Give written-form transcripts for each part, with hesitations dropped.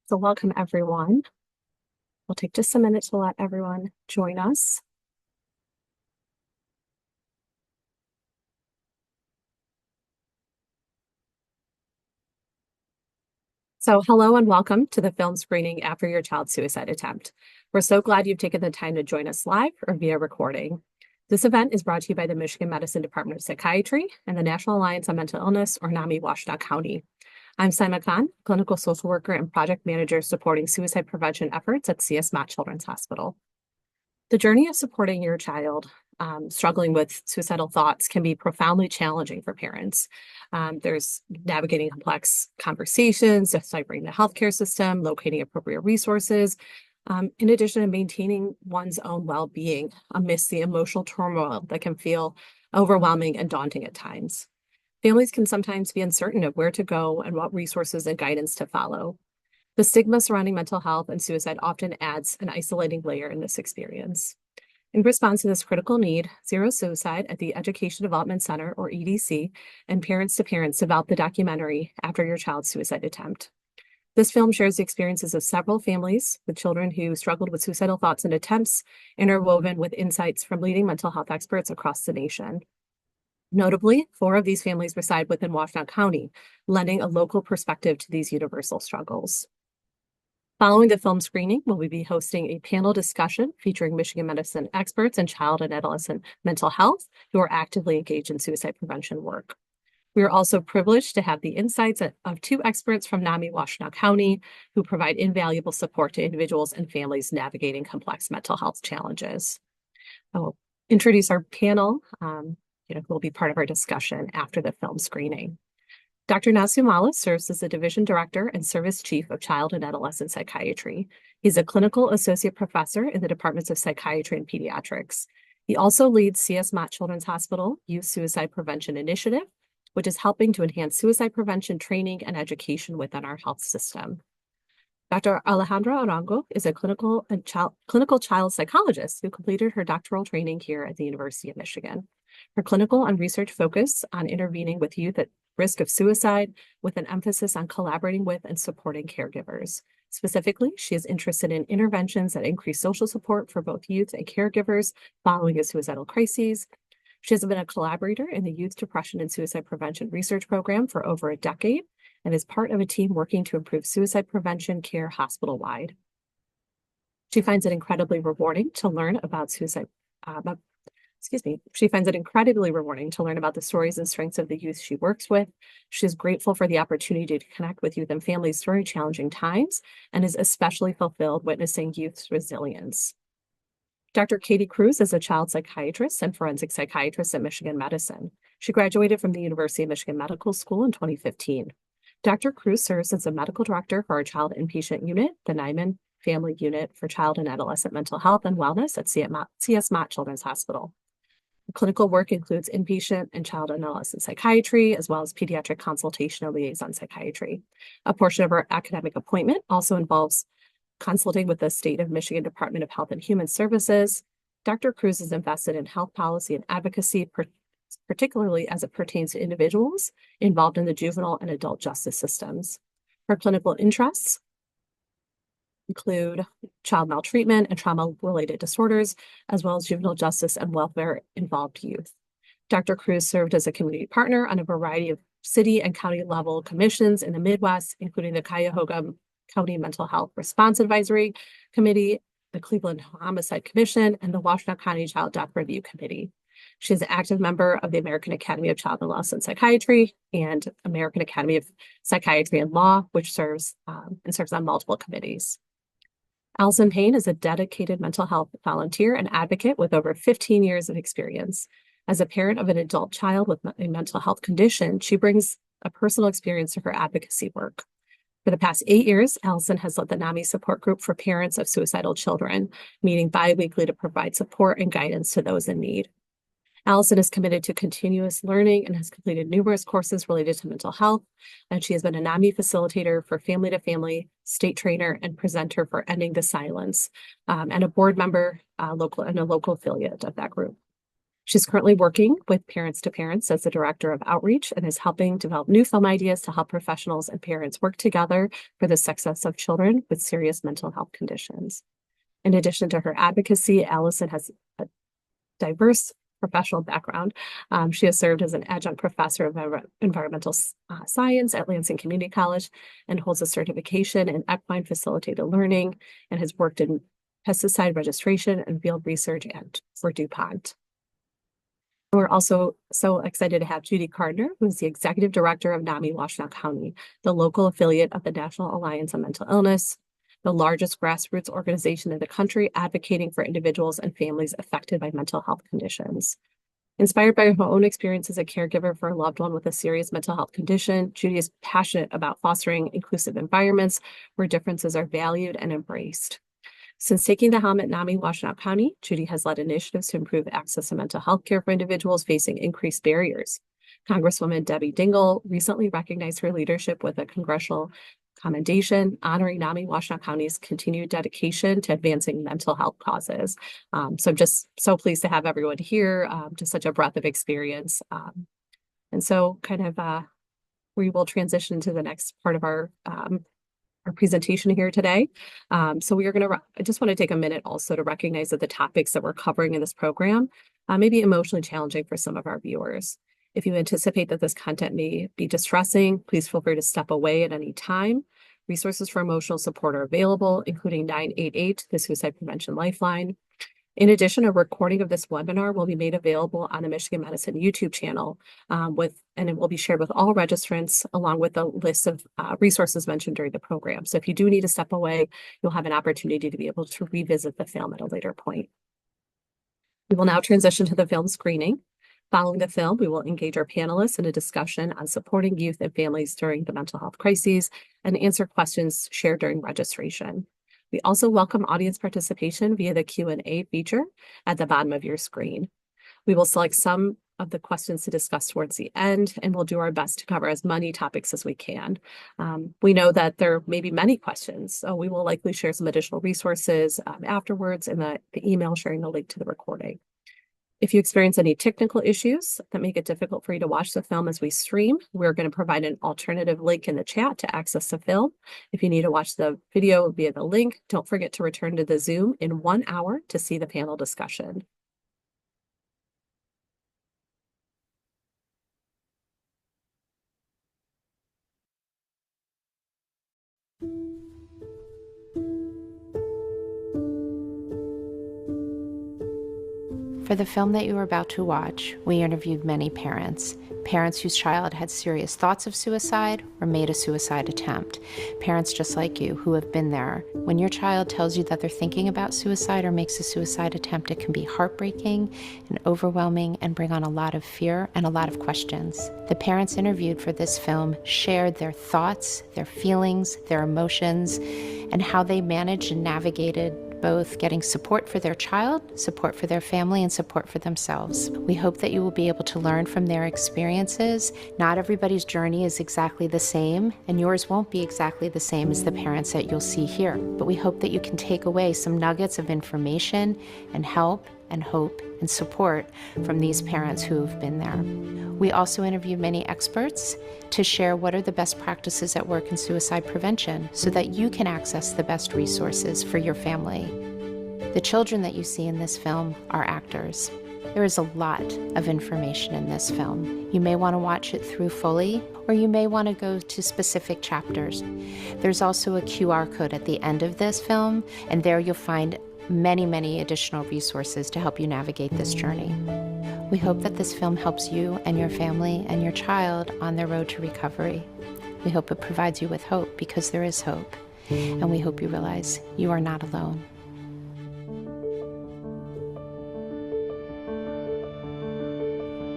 So welcome everyone. We'll take just a minute to let everyone join us. So hello and welcome to the film screening after your child's suicide attempt. We're so glad you've taken the time to join us live or via recording. This event is brought to you by the Michigan Medicine Department of Psychiatry and the National Alliance on Mental Illness, or NAMI, Washtenaw County. I'm Simon Khan, clinical social worker and project manager supporting suicide prevention efforts at CS Mott Children's Hospital. The journey of supporting your child struggling with suicidal thoughts can be profoundly challenging for parents. There's navigating complex conversations, deciphering the healthcare system, locating appropriate resources, in addition to maintaining one's own well-being amidst the emotional turmoil that can feel overwhelming and daunting at times. Families can sometimes be uncertain of where to go and what resources and guidance to follow. The stigma surrounding mental health and suicide often adds an isolating layer in this experience. In response to this critical need, Zero Suicide at the Education Development Center, or EDC, and Parents to Parents developed the documentary After Your Child's Suicide Attempt. This film shares the experiences of several families with children who struggled with suicidal thoughts and attempts, interwoven with insights from leading mental health experts across the nation. Notably, 4 of these families reside within Washtenaw County, lending a local perspective to these universal struggles. Following the film screening, we'll be hosting a panel discussion featuring Michigan medicine experts in child and adolescent mental health who are actively engaged in suicide prevention work. We are also privileged to have the insights of 2 experts from NAMI Washtenaw County who provide invaluable support to individuals and families navigating complex mental health challenges. I will introduce our panel, who will be part of our discussion after the film screening. Dr. Nasumala serves as the Division Director and Service Chief of Child and Adolescent Psychiatry. He's a clinical associate professor in the Departments of Psychiatry and Pediatrics. He also leads CS Mott Children's Hospital Youth Suicide Prevention Initiative, which is helping to enhance suicide prevention training and education within our health system. Dr. Alejandra Arango is a clinical child psychologist who completed her doctoral training here at the University of Michigan. Her clinical and research focus on intervening with youth at risk of suicide, with an emphasis on collaborating with and supporting caregivers. Specifically, she is interested in interventions that increase social support for both youth and caregivers following a suicidal crisis. She has been a collaborator in the Youth Depression and Suicide Prevention Research Program for over a decade and is part of a team working to improve suicide prevention care hospital-wide. She finds it incredibly rewarding to learn about She finds it incredibly rewarding to learn about the stories and strengths of the youth she works with. She is grateful for the opportunity to connect with youth and families during challenging times and is especially fulfilled witnessing youth's resilience. Dr. Katie Cruz is a child psychiatrist and forensic psychiatrist at Michigan Medicine. She graduated from the University of Michigan Medical School in 2015. Dr. Cruz serves as a medical director for our child inpatient unit, the Nyman Family Unit for Child and Adolescent Mental Health and Wellness at CS Mott Children's Hospital. Clinical work includes inpatient and child and adolescent psychiatry, as well as pediatric consultation and liaison psychiatry. A portion of our academic appointment also involves consulting with the State of Michigan Department of Health and Human Services. Dr. Cruz is invested in health policy and advocacy, particularly as it pertains to individuals involved in the juvenile and adult justice systems. Her clinical interests include child maltreatment and trauma-related disorders, as well as juvenile justice and welfare-involved youth. Dr. Cruz served as a community partner on a variety of city and county level commissions in the Midwest, including the Cuyahoga County Mental Health Response Advisory Committee, the Cleveland Homicide Commission, and the Washtenaw County Child Death Review Committee. She is an active member of the American Academy of Child and Adolescent Psychiatry and American Academy of Psychiatry and Law, which serves on multiple committees. Allison Payne is a dedicated mental health volunteer and advocate with over 15 years of experience. As a parent of an adult child with a mental health condition, she brings a personal experience to her advocacy work. For the past 8 years, Allison has led the NAMI support group for parents of suicidal children, meeting bi-weekly to provide support and guidance to those in need. Allison is committed to continuous learning and has completed numerous courses related to mental health, and she has been a NAMI facilitator for Family to Family, state trainer, and presenter for Ending the Silence, and a board member and a local affiliate of that group. She's currently working with Parents to Parents as the Director of Outreach and is helping develop new film ideas to help professionals and parents work together for the success of children with serious mental health conditions. In addition to her advocacy, Allison has a diverse professional background. She has served as an adjunct professor of environmental science at Lansing Community College and holds a certification in equine facilitated learning and has worked in pesticide registration and field research for DuPont. We're also so excited to have Judy Gardner, who is the Executive Director of NAMI Washtenaw County, the local affiliate of the National Alliance on Mental Illness, the largest grassroots organization in the country advocating for individuals and families affected by mental health conditions. Inspired by her own experience as a caregiver for a loved one with a serious mental health condition, Judy is passionate about fostering inclusive environments where differences are valued and embraced. Since taking the helm at NAMI Washtenaw County, Judy has led initiatives to improve access to mental health care for individuals facing increased barriers. Congresswoman Debbie Dingell recently recognized her leadership with a congressional commendation honoring NAMI Washtenaw County's continued dedication to advancing mental health causes. So I'm just so pleased to have everyone here, just such a breadth of experience. And so we will transition to the next part of our presentation here today. So we are going to, I just want to take a minute also to recognize that the topics that we're covering in this program may be emotionally challenging for some of our viewers. If you anticipate that this content may be distressing, please feel free to step away at any time. Resources for emotional support are available, including 988, the Suicide Prevention Lifeline. In addition, a recording of this webinar will be made available on the Michigan Medicine YouTube channel and it will be shared with all registrants along with a list of resources mentioned during the program. So if you do need to step away, you'll have an opportunity to be able to revisit the film at a later point. We will now transition to the film screening. Following the film, we will engage our panelists in a discussion on supporting youth and families during the mental health crises and answer questions shared during registration. We also welcome audience participation via the Q&A feature at the bottom of your screen. We will select some of the questions to discuss towards the end, and we'll do our best to cover as many topics as we can. We know that there may be many questions, so we will likely share some additional resources afterwards in the email sharing the link to the recording. If you experience any technical issues that make it difficult for you to watch the film as we stream, we're going to provide an alternative link in the chat to access the film. If you need to watch the video via the link, don't forget to return to the Zoom in 1 hour to see the panel discussion. For the film that you are about to watch, we interviewed many parents whose child had serious thoughts of suicide or made a suicide attempt, parents just like you who have been there. When your child tells you that they're thinking about suicide or makes a suicide attempt, it can be heartbreaking and overwhelming and bring on a lot of fear and a lot of questions. The parents interviewed for this film shared their thoughts, their feelings, their emotions, and how they managed and navigated both getting support for their child, support for their family, and support for themselves. We hope that you will be able to learn from their experiences. Not everybody's journey is exactly the same, and yours won't be exactly the same as the parents that you'll see here. But we hope that you can take away some nuggets of information and help and hope and support from these parents who have been there. We also interviewed many experts to share what are the best practices at work in suicide prevention so that you can access the best resources for your family. The children that you see in this film are actors. There is a lot of information in this film. You may want to watch it through fully, or you may want to go to specific chapters. There's also a QR code at the end of this film, and there you'll find many additional resources to help you navigate this journey. We hope that this film helps you and your family and your child on their road to recovery. We hope it provides you with hope, because there is hope, and we hope you realize you are not alone.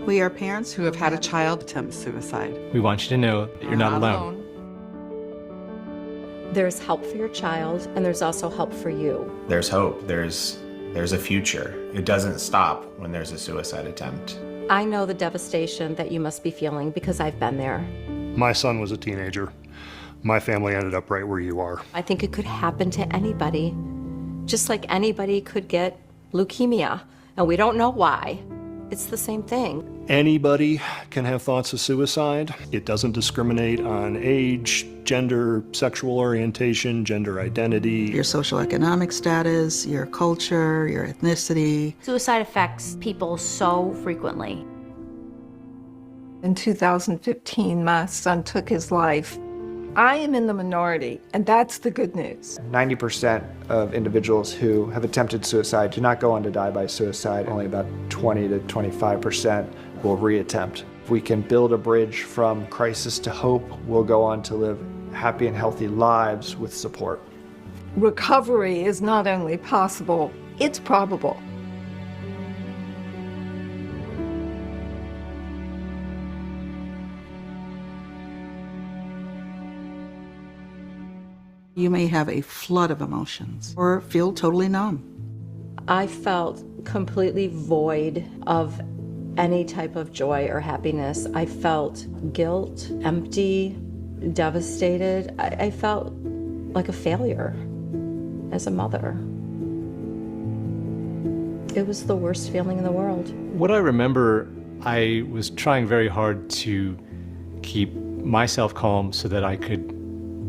We are parents who have had a child attempt suicide. We want you to know that you're not alone. There's help for your child, and there's also help for you. There's hope. There's a future. It doesn't stop when there's a suicide attempt. I know the devastation that you must be feeling because I've been there. My son was a teenager. My family ended up right where you are. I think it could happen to anybody, just like anybody could get leukemia, and we don't know why. It's the same thing. Anybody can have thoughts of suicide. It doesn't discriminate on age, gender, sexual orientation, gender identity. Your socioeconomic status, your culture, your ethnicity. Suicide affects people so frequently. In 2015, my son took his life. I am in the minority, and that's the good news. 90% of individuals who have attempted suicide do not go on to die by suicide. Only about 20 to 25% will reattempt. If we can build a bridge from crisis to hope, we'll go on to live happy and healthy lives with support. Recovery is not only possible, it's probable. You may have a flood of emotions or feel totally numb. I felt completely void of any type of joy or happiness. I felt guilt, empty, devastated. I felt like a failure as a mother. It was the worst feeling in the world. What I remember, I was trying very hard to keep myself calm so that I could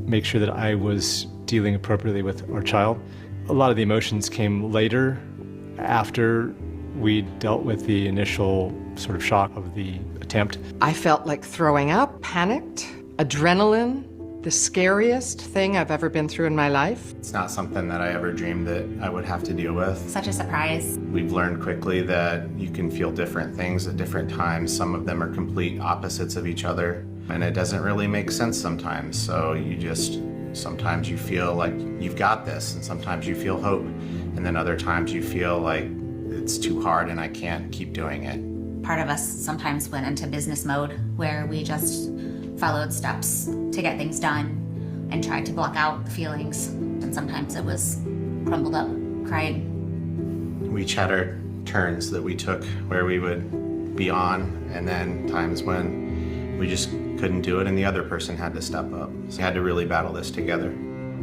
make sure that I was dealing appropriately with our child. A lot of the emotions came later, after we dealt with the initial sort of shock of the attempt. I felt like throwing up, panicked, adrenaline, the scariest thing I've ever been through in my life. It's not something that I ever dreamed that I would have to deal with. Such a surprise. We've learned quickly that you can feel different things at different times. Some of them are complete opposites of each other, and it doesn't really make sense sometimes. So sometimes you feel like you've got this, and sometimes you feel hope, and then other times you feel like it's too hard and I can't keep doing it. Part of us sometimes went into business mode where we just followed steps to get things done and tried to block out feelings. And sometimes it was crumbled up, crying. We each had our turns that we took where we would be on, and then times when we just couldn't do it and the other person had to step up. So we had to really battle this together.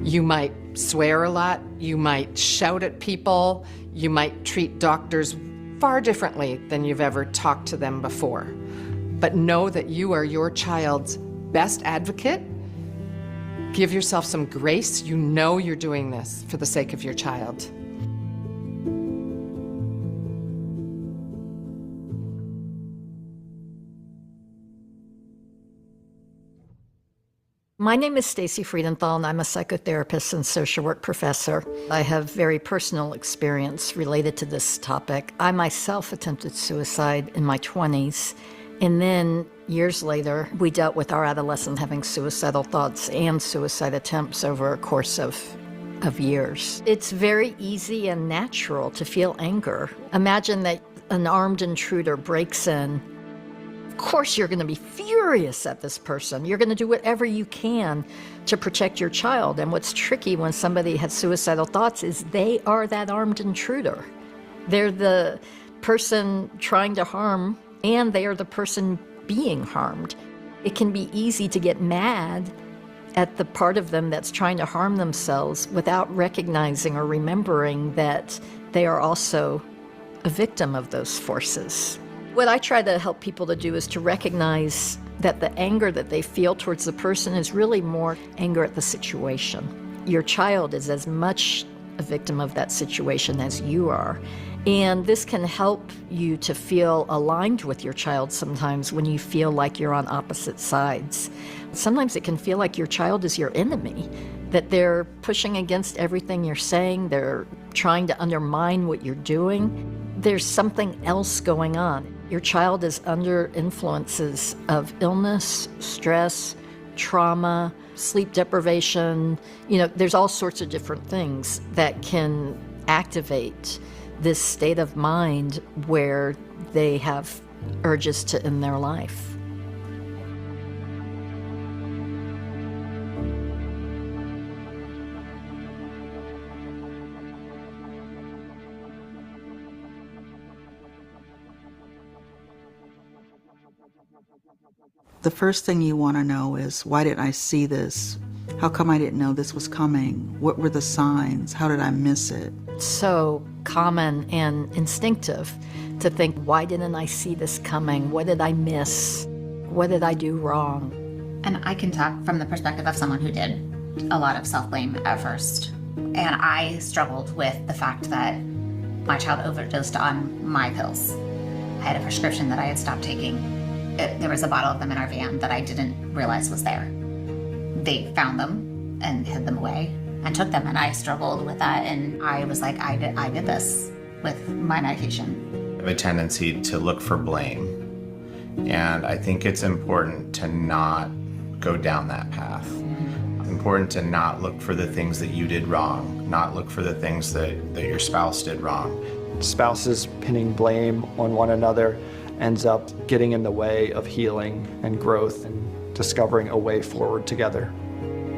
You might swear a lot, you might shout at people, you might treat doctors far differently than you've ever talked to them before. But know that you are your child's best advocate. Give yourself some grace. You know you're doing this for the sake of your child. My name is Stacy Friedenthal, and I'm a psychotherapist and social work professor. I have very personal experience related to this topic. I myself attempted suicide in my 20s, and then years later, we dealt with our adolescent having suicidal thoughts and suicide attempts over a course of years. It's very easy and natural to feel anger. Imagine that an armed intruder breaks in. Of course you're going to be furious at this person. You're going to do whatever you can to protect your child. And what's tricky when somebody has suicidal thoughts is they are that armed intruder. They're the person trying to harm, and they are the person being harmed. It can be easy to get mad at the part of them that's trying to harm themselves without recognizing or remembering that they are also a victim of those forces. What I try to help people to do is to recognize that the anger that they feel towards the person is really more anger at the situation. Your child is as much a victim of that situation as you are. And this can help you to feel aligned with your child sometimes when you feel like you're on opposite sides. Sometimes it can feel like your child is your enemy, that they're pushing against everything you're saying, they're trying to undermine what you're doing. There's something else going on. Your child is under influences of illness, stress, trauma, sleep deprivation. There's all sorts of different things that can activate this state of mind where they have urges to end their life. The first thing you want to know is, why didn't I see this? How come I didn't know this was coming? What were the signs? How did I miss it? So common and instinctive to think, why didn't I see this coming? What did I miss? What did I do wrong? And I can talk from the perspective of someone who did a lot of self-blame at first. And I struggled with the fact that my child overdosed on my pills. I had a prescription that I had stopped taking. There was a bottle of them in our van that I didn't realize was there. They found them and hid them away and took them, and I struggled with that, and I was like, I did this with my medication. I have a tendency to look for blame, and I think it's important to not go down that path. It's important to not look for the things that you did wrong, not look for the things that your spouse did wrong. Spouses pinning blame on one another ends up getting in the way of healing and growth and discovering a way forward together.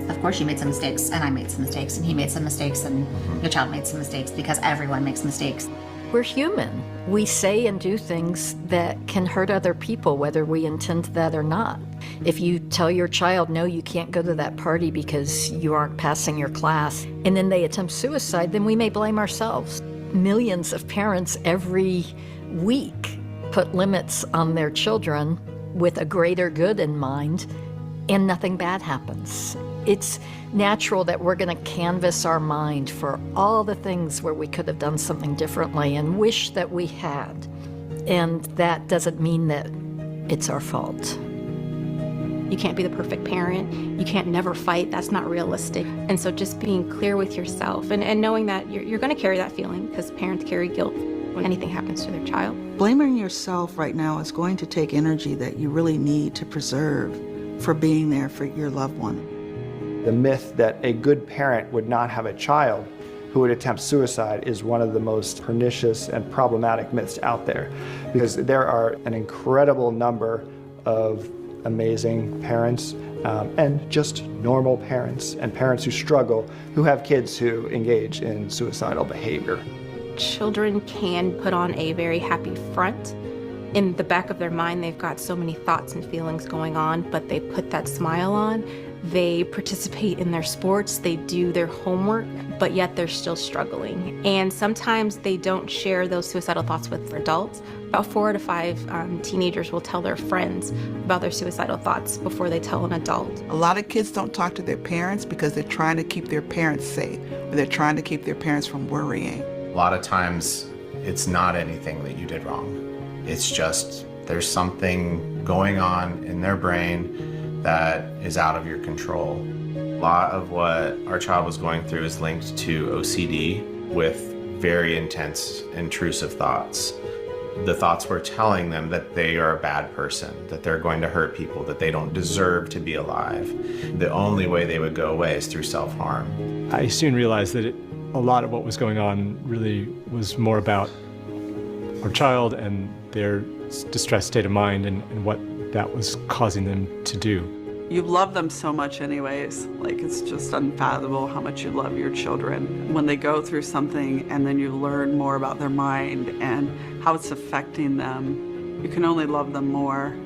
Of course you made some mistakes, and I made some mistakes, and he made some mistakes, and your child made some mistakes, because everyone makes mistakes. We're human. We say and do things that can hurt other people, whether we intend that or not. If you tell your child, no, you can't go to that party because you aren't passing your class, and then they attempt suicide, then we may blame ourselves. Millions of parents every week put limits on their children with a greater good in mind, and nothing bad happens. It's natural that we're going to canvass our mind for all the things where we could have done something differently and wish that we had. And that doesn't mean that it's our fault. You can't be the perfect parent. You can't never fight. That's not realistic. And so just being clear with yourself and knowing that you're going to carry that feeling, because parents carry guilt when anything happens to their child. Blaming yourself right now is going to take energy that you really need to preserve for being there for your loved one. The myth that a good parent would not have a child who would attempt suicide is one of the most pernicious and problematic myths out there, because there are an incredible number of amazing parents and just normal parents and parents who struggle who have kids who engage in suicidal behavior. Children can put on a very happy front. In the back of their mind, they've got so many thoughts and feelings going on, but they put that smile on. They participate in their sports, they do their homework, but yet they're still struggling. And sometimes they don't share those suicidal thoughts with adults. About 4 to 5 teenagers will tell their friends about their suicidal thoughts before they tell an adult. A lot of kids don't talk to their parents because they're trying to keep their parents safe, or they're trying to keep their parents from worrying. A lot of times, it's not anything that you did wrong. It's just there's something going on in their brain that is out of your control. A lot of what our child was going through is linked to OCD with very intense, intrusive thoughts. The thoughts were telling them that they are a bad person, that they're going to hurt people, that they don't deserve to be alive. The only way they would go away is through self-harm. I soon realized that a lot of what was going on really was more about our child and their distressed state of mind and what that was causing them to do. You love them so much anyways. Like, it's just unfathomable how much you love your children. When they go through something and then you learn more about their mind and how it's affecting them, you can only love them more.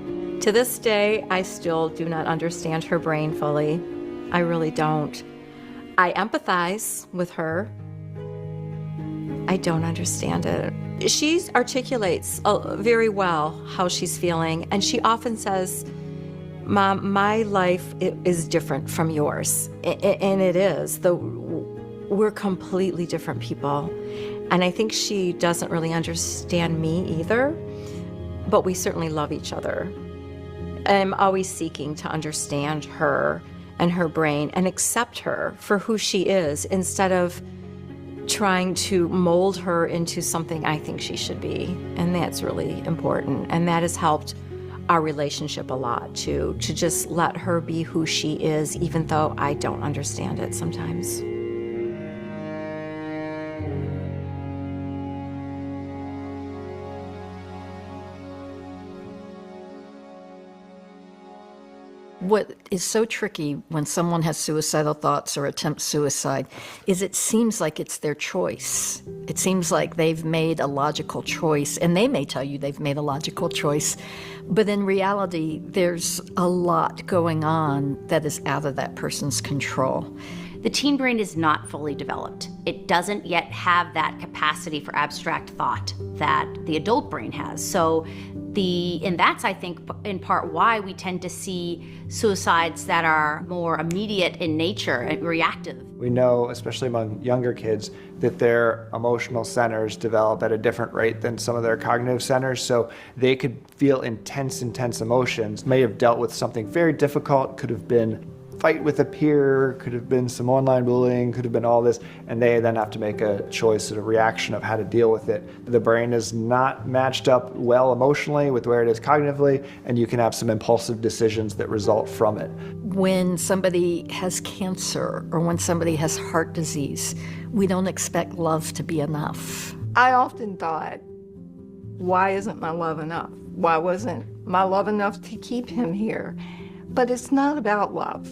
To this day, I still do not understand her brain fully. I really don't. I empathize with her. I don't understand it. She articulates very well how she's feeling, and she often says, Mom, my life is different from yours. And it is. We're completely different people. And I think she doesn't really understand me either, but we certainly love each other. I'm always seeking to understand her and her brain and accept her for who she is instead of trying to mold her into something I think she should be. And that's really important. And that has helped our relationship a lot, to just let her be who she is, even though I don't understand it sometimes. What is so tricky when someone has suicidal thoughts or attempts suicide is it seems like it's their choice. It seems like they've made a logical choice, and they may tell you they've made a logical choice, but in reality, there's a lot going on that is out of that person's control. The teen brain is not fully developed. It doesn't yet have that capacity for abstract thought that the adult brain has. So and that's, I think, in part why we tend to see suicides that are more immediate in nature and reactive. We know, especially among younger kids, that their emotional centers develop at a different rate than some of their cognitive centers, so they could feel intense emotions, may have dealt with something very difficult, could have been fight with a peer, could have been some online bullying, could have been all this, and they then have to make a choice and a reaction of how to deal with it. The brain is not matched up well emotionally with where it is cognitively, and you can have some impulsive decisions that result from it. When somebody has cancer or when somebody has heart disease, we don't expect love to be enough. I often thought, why isn't my love enough? Why wasn't my love enough to keep him here? But it's not about love.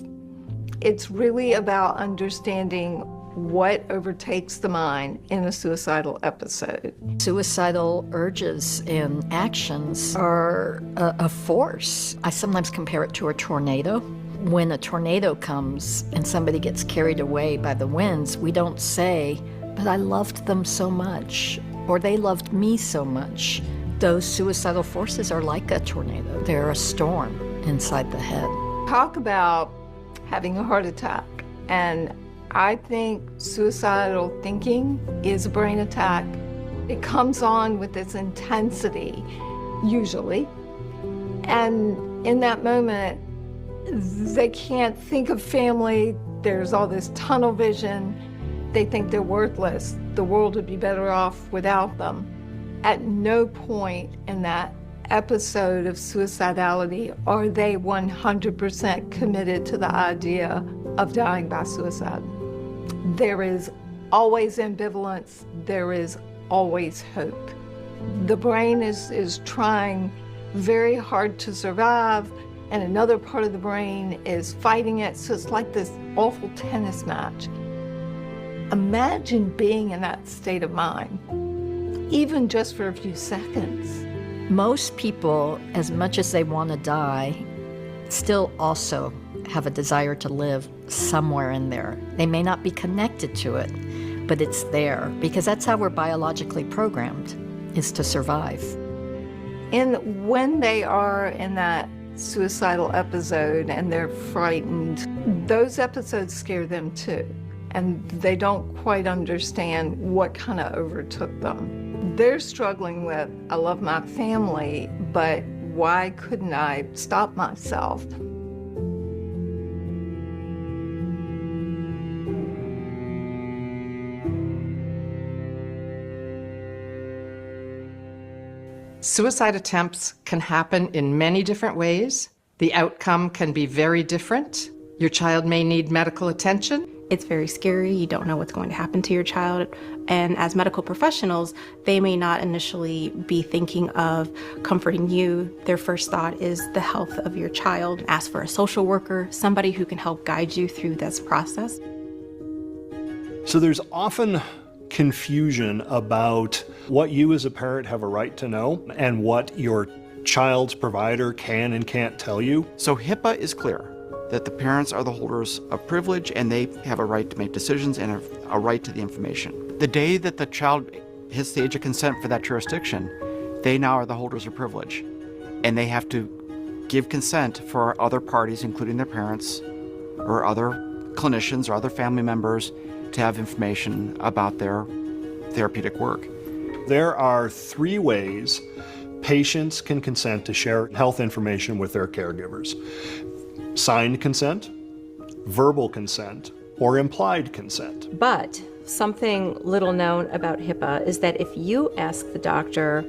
It's really about understanding what overtakes the mind in a suicidal episode. Suicidal urges and actions are a force. I sometimes compare it to a tornado. When a tornado comes and somebody gets carried away by the winds, we don't say, but I loved them so much, or they loved me so much. Those suicidal forces are like a tornado. They're a storm inside the head. Talk about having a heart attack, and I think suicidal thinking is a brain attack. It comes on with this intensity, usually, and in that moment, they can't think of family. There's all this tunnel vision. They think they're worthless. The world would be better off without them. At no point in that episode of suicidality are they 100% committed to the idea of dying by suicide. There is always ambivalence. There is always hope. The brain is trying very hard to survive, and another part of the brain is fighting it, so it's like this awful tennis match. Imagine being in that state of mind, even just for a few seconds. Most people, as much as they want to die, still also have a desire to live somewhere in there. They may not be connected to it, but it's there, because that's how we're biologically programmed, is to survive. And when they are in that suicidal episode and they're frightened, those episodes scare them too. And they don't quite understand what kind of overtook them. They're struggling with, I love my family, but why couldn't I stop myself? Suicide attempts can happen in many different ways. The outcome can be very different. Your child may need medical attention. It's very scary. You don't know what's going to happen to your child. And as medical professionals, they may not initially be thinking of comforting you. Their first thought is the health of your child. Ask for a social worker, somebody who can help guide you through this process. So there's often confusion about what you as a parent have a right to know and what your child's provider can and can't tell you. So HIPAA is clear that the parents are the holders of privilege and they have a right to make decisions and a right to the information. The day that the child hits the age of consent for that jurisdiction, they now are the holders of privilege. And they have to give consent for other parties, including their parents or other clinicians or other family members, to have information about their therapeutic work. There are 3 ways patients can consent to share health information with their caregivers: signed consent, verbal consent, or implied consent. But something little known about HIPAA is that if you ask the doctor,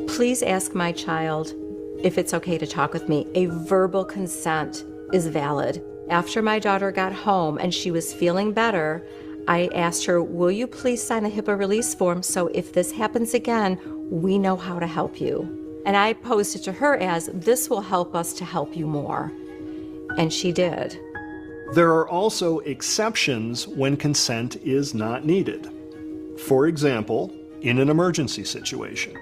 please ask my child if it's okay to talk with me, a verbal consent is valid. After my daughter got home and she was feeling better, I asked her, will you please sign a HIPAA release form so if this happens again, we know how to help you. And I posed it to her as, this will help us to help you more. And she did. There are also exceptions when consent is not needed. For example, in an emergency situation,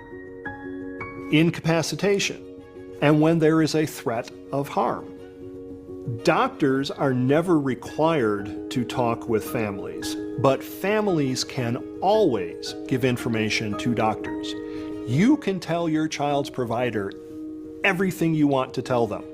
incapacitation, and when there is a threat of harm. Doctors are never required to talk with families, but families can always give information to doctors. You can tell your child's provider everything you want to tell them.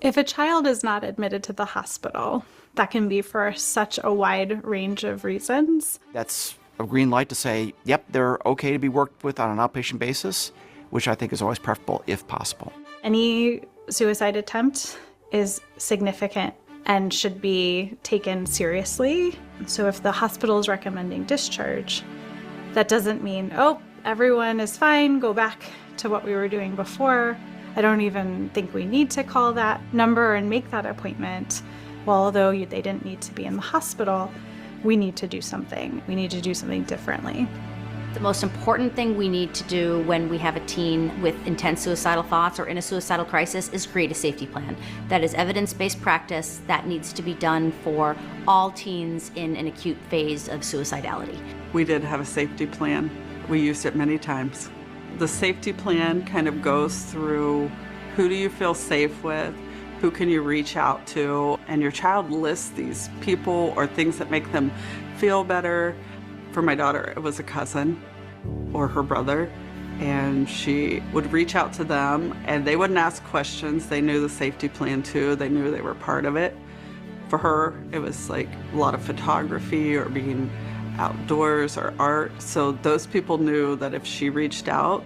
If a child is not admitted to the hospital, that can be for such a wide range of reasons. That's a green light to say, yep, they're okay to be worked with on an outpatient basis, which I think is always preferable if possible. Any suicide attempt is significant and should be taken seriously. So if the hospital is recommending discharge, that doesn't mean, oh, everyone is fine, go back to what we were doing before. I don't even think we need to call that number and make that appointment. Well, although they didn't need to be in the hospital, we need to do something. We need to do something differently. The most important thing we need to do when we have a teen with intense suicidal thoughts or in a suicidal crisis is create a safety plan. That is evidence-based practice that needs to be done for all teens in an acute phase of suicidality. We did have a safety plan. We used it many times. The safety plan kind of goes through who do you feel safe with, who can you reach out to, and your child lists these people or things that make them feel better. For my daughter, it was a cousin or her brother, and she would reach out to them and they wouldn't ask questions. They knew the safety plan too. They knew they were part of it. For her, it was like a lot of photography or being outdoors or art. So those people knew that if she reached out,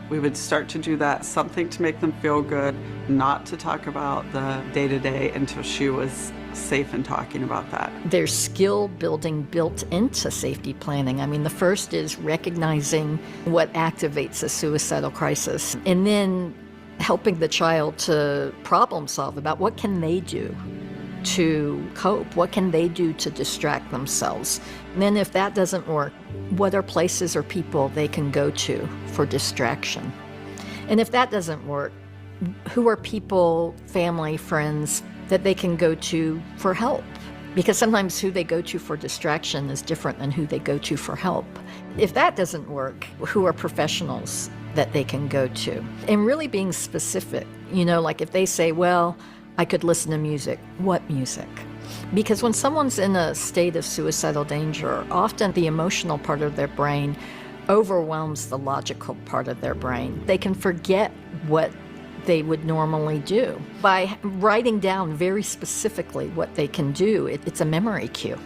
we would start to do that, something to make them feel good, not to talk about the day-to-day until she was safe in talking about that. There's skill building built into safety planning. I mean, the first is recognizing what activates a suicidal crisis, and then helping the child to problem solve about what can they do to cope, what can they do to distract themselves. And then if that doesn't work, what are places or people they can go to for distraction? And if that doesn't work, who are people, family, friends, that they can go to for help? Because sometimes who they go to for distraction is different than who they go to for help. If that doesn't work, who are professionals that they can go to? And really being specific, like if they say, well, I could listen to music. What music? Because when someone's in a state of suicidal danger, often the emotional part of their brain overwhelms the logical part of their brain. They can forget what they would normally do. By writing down very specifically what they can do, it's a memory cue.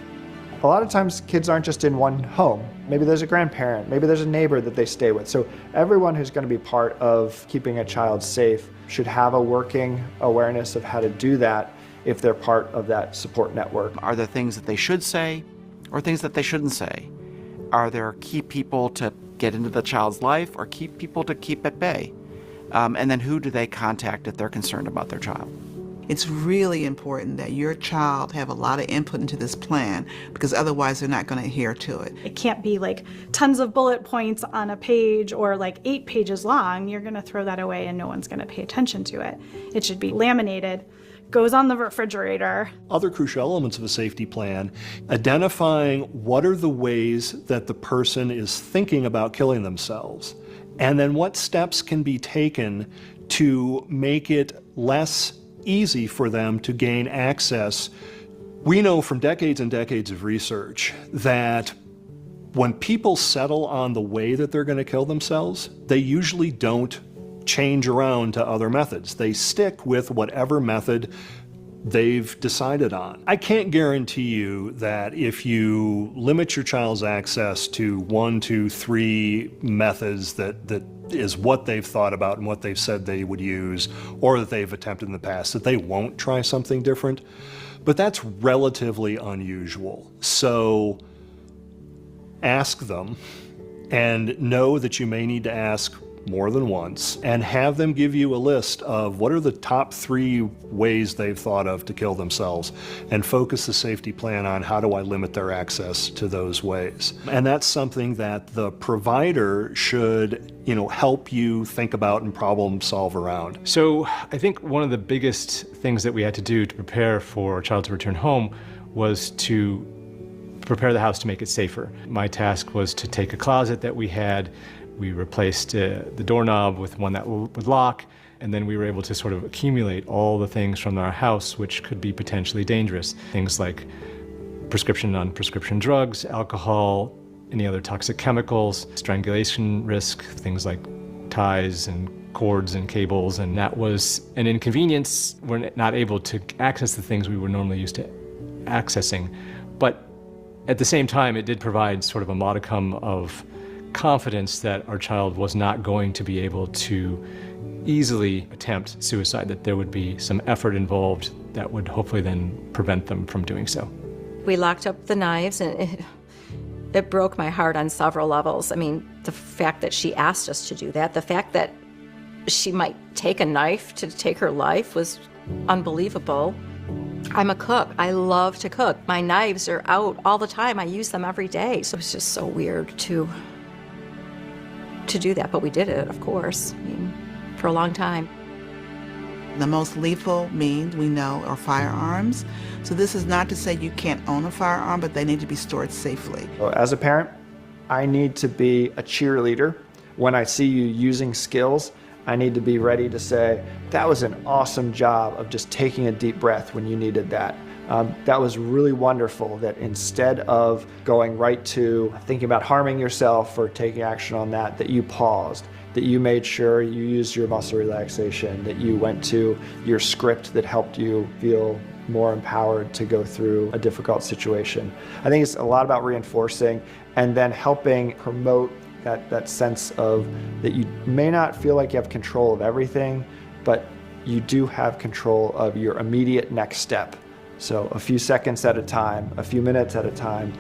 A lot of times kids aren't just in one home. Maybe there's a grandparent, maybe there's a neighbor that they stay with. So everyone who's going to be part of keeping a child safe should have a working awareness of how to do that if they're part of that support network. Are there things that they should say or things that they shouldn't say? Are there key people to get into the child's life or key people to keep at bay? And then who do they contact if they're concerned about their child? It's really important that your child have a lot of input into this plan, because otherwise they're not going to adhere to it. It can't be like tons of bullet points on a page or like 8 pages long. You're going to throw that away and no one's going to pay attention to it. It should be laminated, goes on the refrigerator. Other crucial elements of a safety plan, identifying what are the ways that the person is thinking about killing themselves, and then what steps can be taken to make it less easy for them to gain access. We know from decades and decades of research that when people settle on the way that they're going to kill themselves, they usually don't change around to other methods. They stick with whatever method they've decided on. I can't guarantee you that if you limit your child's access to 1, 2, 3 methods that is what they've thought about and what they've said they would use, or that they've attempted in the past, that they won't try something different. But that's relatively unusual. So ask them, and know that you may need to ask more than once, and have them give you a list of what are the top 3 ways they've thought of to kill themselves, and focus the safety plan on how do I limit their access to those ways. And that's something that the provider should, help you think about and problem solve around. So I think one of the biggest things that we had to do to prepare for a child to return home was to prepare the house to make it safer. My task was to take a closet that we had, We replaced the doorknob with one that would lock, and then we were able to sort of accumulate all the things from our house which could be potentially dangerous. Things like prescription, non-prescription drugs, alcohol, any other toxic chemicals, strangulation risk, things like ties and cords and cables, and that was an inconvenience. We're not able to access the things we were normally used to accessing, but at the same time, it did provide sort of a modicum of confidence that our child was not going to be able to easily attempt suicide, that there would be some effort involved that would hopefully then prevent them from doing so. We locked up the knives, and it broke my heart on several levels. I mean, the fact that she asked us to do that, the fact that she might take a knife to take her life was unbelievable. I'm a cook. I love to cook. My knives are out all the time. I use them every day. So it's just so weird to do that. But we did it, of course, for a long time. The most lethal means we know are firearms. So this is not to say you can't own a firearm, but they need to be stored safely. So as a parent, I need to be a cheerleader. When I see you using skills, I need to be ready to say, that was an awesome job of just taking a deep breath when you needed that. That was really wonderful that instead of going right to thinking about harming yourself or taking action on that, that you paused, that you made sure you used your muscle relaxation, that you went to your script that helped you feel more empowered to go through a difficult situation. I think it's a lot about reinforcing and then helping promote that sense of that you may not feel like you have control of everything, but you do have control of your immediate next step. So a few seconds at a time, a few minutes at a time.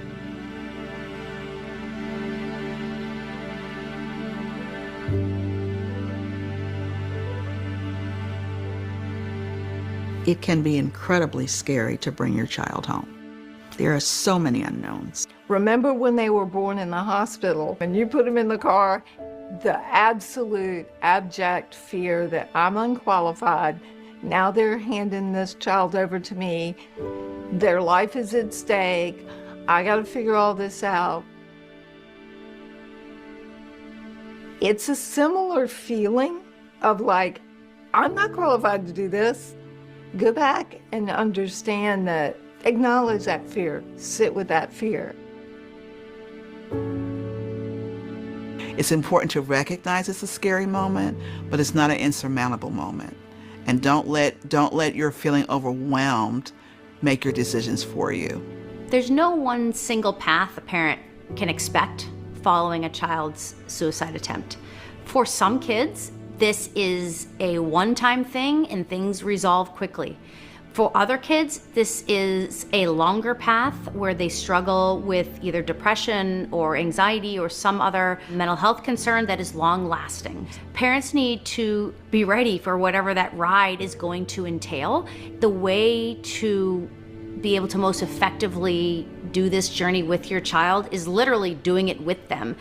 It can be incredibly scary to bring your child home. There are so many unknowns. Remember when they were born in the hospital and you put them in the car, the absolute abject fear that I'm unqualified. Now they're handing this child over to me. Their life is at stake. I got to figure all this out. It's a similar feeling of like, I'm not qualified to do this. Go back and understand that, acknowledge that fear, sit with that fear. It's important to recognize it's a scary moment, but it's not an insurmountable moment. And don't let your feeling overwhelmed make your decisions for you. There's no one single path a parent can expect following a child's suicide attempt. For some kids, this is a one-time thing and things resolve quickly. For other kids, this is a longer path where they struggle with either depression or anxiety or some other mental health concern that is long-lasting. Parents need to be ready for whatever that ride is going to entail. The way to be able to most effectively do this journey with your child is literally doing it with them.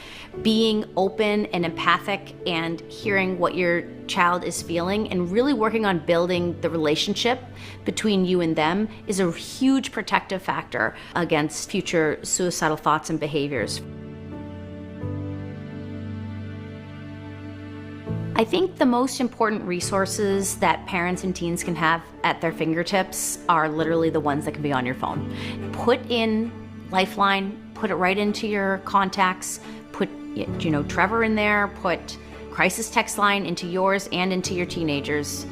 Being open and empathic and hearing what your child is feeling and really working on building the relationship between you and them is a huge protective factor against future suicidal thoughts and behaviors. I think the most important resources that parents and teens can have at their fingertips are literally the ones that can be on your phone. Put in Lifeline, put it right into your contacts, put Trevor in there, put crisis text line into yours and into your teenagers.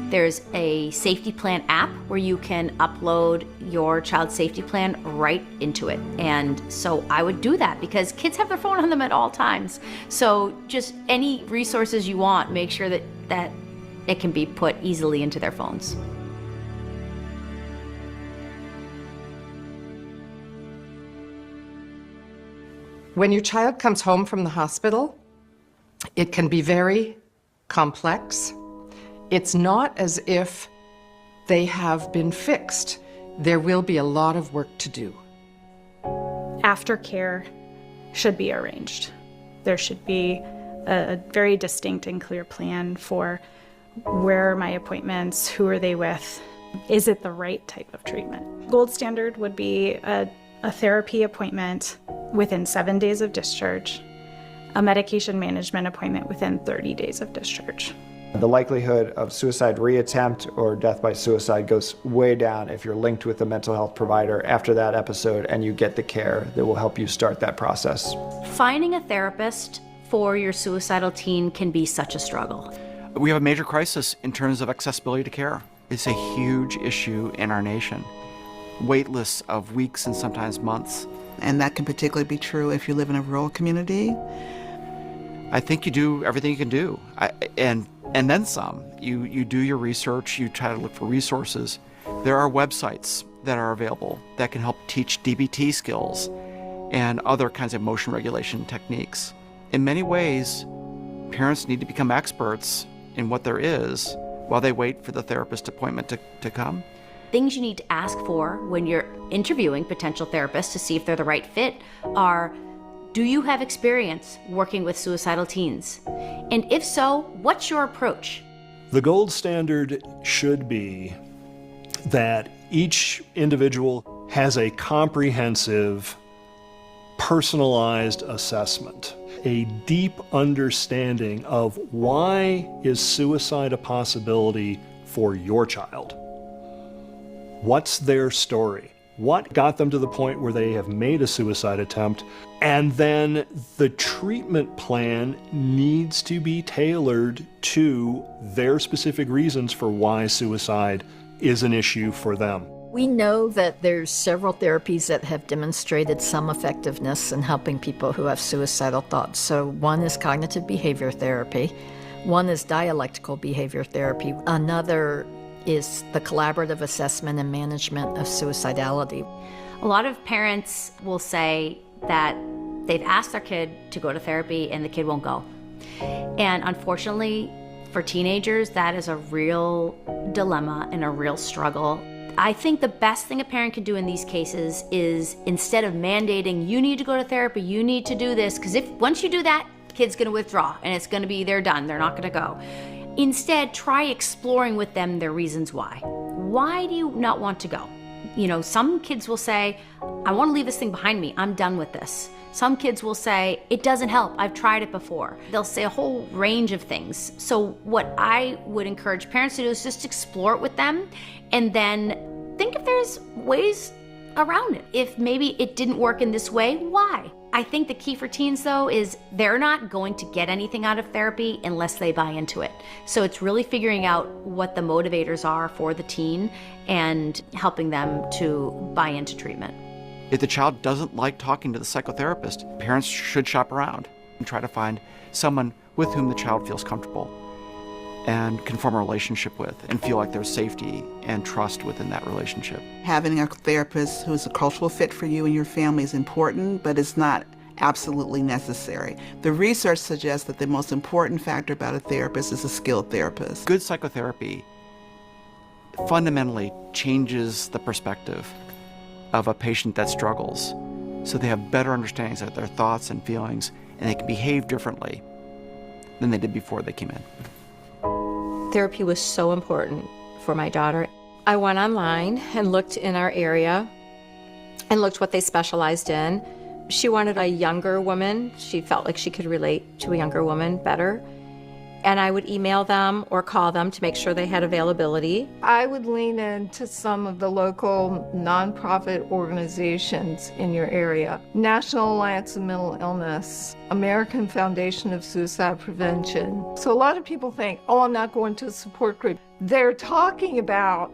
There's a safety plan app where you can upload your child's safety plan right into it. And so I would do that because kids have their phone on them at all times. So just any resources you want, make sure that it can be put easily into their phones. When your child comes home from the hospital, it can be very complex. It's not as if they have been fixed. There will be a lot of work to do. Aftercare should be arranged. There should be a very distinct and clear plan for where are my appointments, who are they with, is it the right type of treatment? Gold standard would be a a therapy appointment within 7 days of discharge, a medication management appointment within 30 days of discharge. The likelihood of suicide reattempt or death by suicide goes way down if you're linked with a mental health provider after that episode and you get the care that will help you start that process. Finding a therapist for your suicidal teen can be such a struggle. We have a major crisis in terms of accessibility to care. It's a huge issue in our nation. Wait lists of weeks and sometimes months. And that can particularly be true if you live in a rural community. I think you do everything you can do, and then some. You do your research, you try to look for resources. There are websites that are available that can help teach DBT skills and other kinds of motion regulation techniques. In many ways, parents need to become experts in what there is while they wait for the therapist appointment to come. Things you need to ask for when you're interviewing potential therapists to see if they're the right fit are, do you have experience working with suicidal teens? And if so, what's your approach? The gold standard should be that each individual has a comprehensive, personalized assessment, a deep understanding of why is suicide a possibility for your child. What's their story? What got them to the point where they have made a suicide attempt? And then the treatment plan needs to be tailored to their specific reasons for why suicide is an issue for them. We know that there's several therapies that have demonstrated some effectiveness in helping people who have suicidal thoughts. So one is cognitive behavior therapy, one is dialectical behavior therapy, another is the collaborative assessment and management of suicidality. A lot of parents will say that they've asked their kid to go to therapy and the kid won't go. And unfortunately, for teenagers, that is a real dilemma and a real struggle. I think the best thing a parent can do in these cases is, instead of mandating, you need to go to therapy, you need to do this, because once you do that, the kid's gonna withdraw and it's gonna be, they're done, they're not gonna go. Instead, try exploring with them their reasons why. Why do you not want to go? You know, some kids will say, I want to leave this thing behind me. I'm done with this. Some kids will say, it doesn't help. I've tried it before. They'll say a whole range of things. So what I would encourage parents to do is just explore it with them and then think if there's ways around it. If maybe it didn't work in this way, why? I think the key for teens, though, is they're not going to get anything out of therapy unless they buy into it. So it's really figuring out what the motivators are for the teen and helping them to buy into treatment. If the child doesn't like talking to the psychotherapist, parents should shop around and try to find someone with whom the child feels comfortable and can form a relationship with and feel like there's safety and trust within that relationship. Having a therapist who's a cultural fit for you and your family is important, but it's not absolutely necessary. The research suggests that the most important factor about a therapist is a skilled therapist. Good psychotherapy fundamentally changes the perspective of a patient that struggles, so they have better understandings of their thoughts and feelings, and they can behave differently than they did before they came in. Therapy was so important for my daughter. I went online and looked in our area and looked what they specialized in. She wanted a younger woman. She felt like she could relate to a younger woman better. And I would email them or call them to make sure they had availability. I would lean into some of the local nonprofit organizations in your area. National Alliance of Mental Illness, American Foundation of Suicide Prevention. So a lot of people think, oh, I'm not going to a support group. They're talking about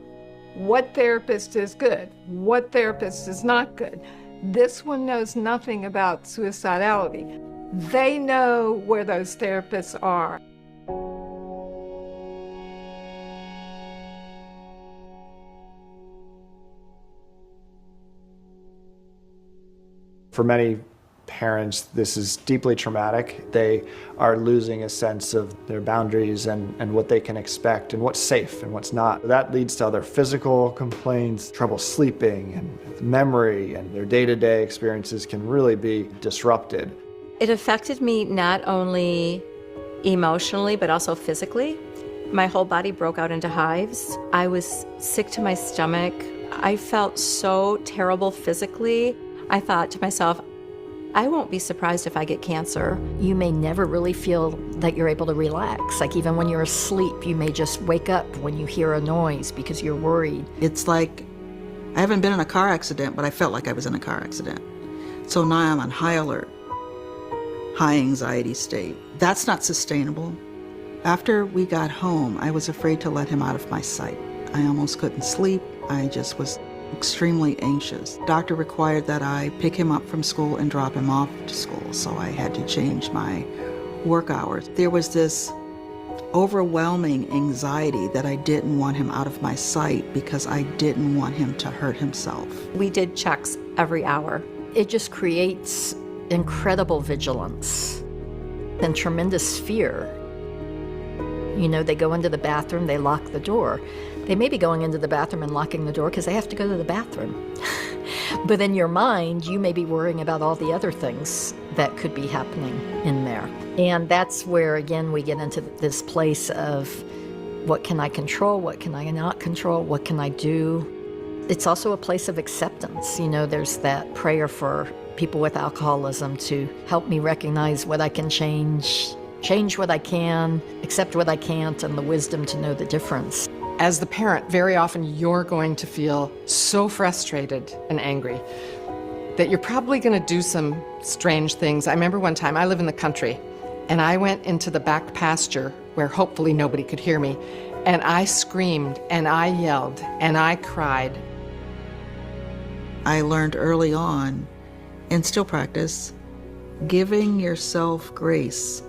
what therapist is good, what therapist is not good. This one knows nothing about suicidality. They know where those therapists are. For many parents, this is deeply traumatic. They are losing a sense of their boundaries and what they can expect and what's safe and what's not. That leads to other physical complaints, trouble sleeping and memory, and their day-to-day experiences can really be disrupted. It affected me not only emotionally, but also physically. My whole body broke out into hives. I was sick to my stomach. I felt so terrible physically. I thought to myself, I won't be surprised if I get cancer. You may never really feel that you're able to relax. Like even when you're asleep, you may just wake up when you hear a noise because you're worried. It's like I haven't been in a car accident, but I felt like I was in a car accident. So now I'm on high alert, high anxiety state. That's not sustainable. After we got home, I was afraid to let him out of my sight. I almost couldn't sleep. I just was extremely anxious. Doctor required that I pick him up from school and drop him off to school, so I had to change my work hours. There was this overwhelming anxiety that I didn't want him out of my sight because I didn't want him to hurt himself. We did checks every hour. It just creates incredible vigilance and tremendous fear. You know, they go into the bathroom, they lock the door. They may be going into the bathroom and locking the door because they have to go to the bathroom. But in your mind, you may be worrying about all the other things that could be happening in there. And that's where, again, we get into this place of what can I control, what can I not control, what can I do? It's also a place of acceptance. You know, there's that prayer for people with alcoholism to help me recognize what I can change what I can, accept what I can't, and the wisdom to know the difference. As the parent, very often you're going to feel so frustrated and angry that you're probably going to do some strange things. I remember one time, I live in the country, and I went into the back pasture where hopefully nobody could hear me, and I screamed, and I yelled, and I cried. I learned early on, and still practice, giving yourself grace.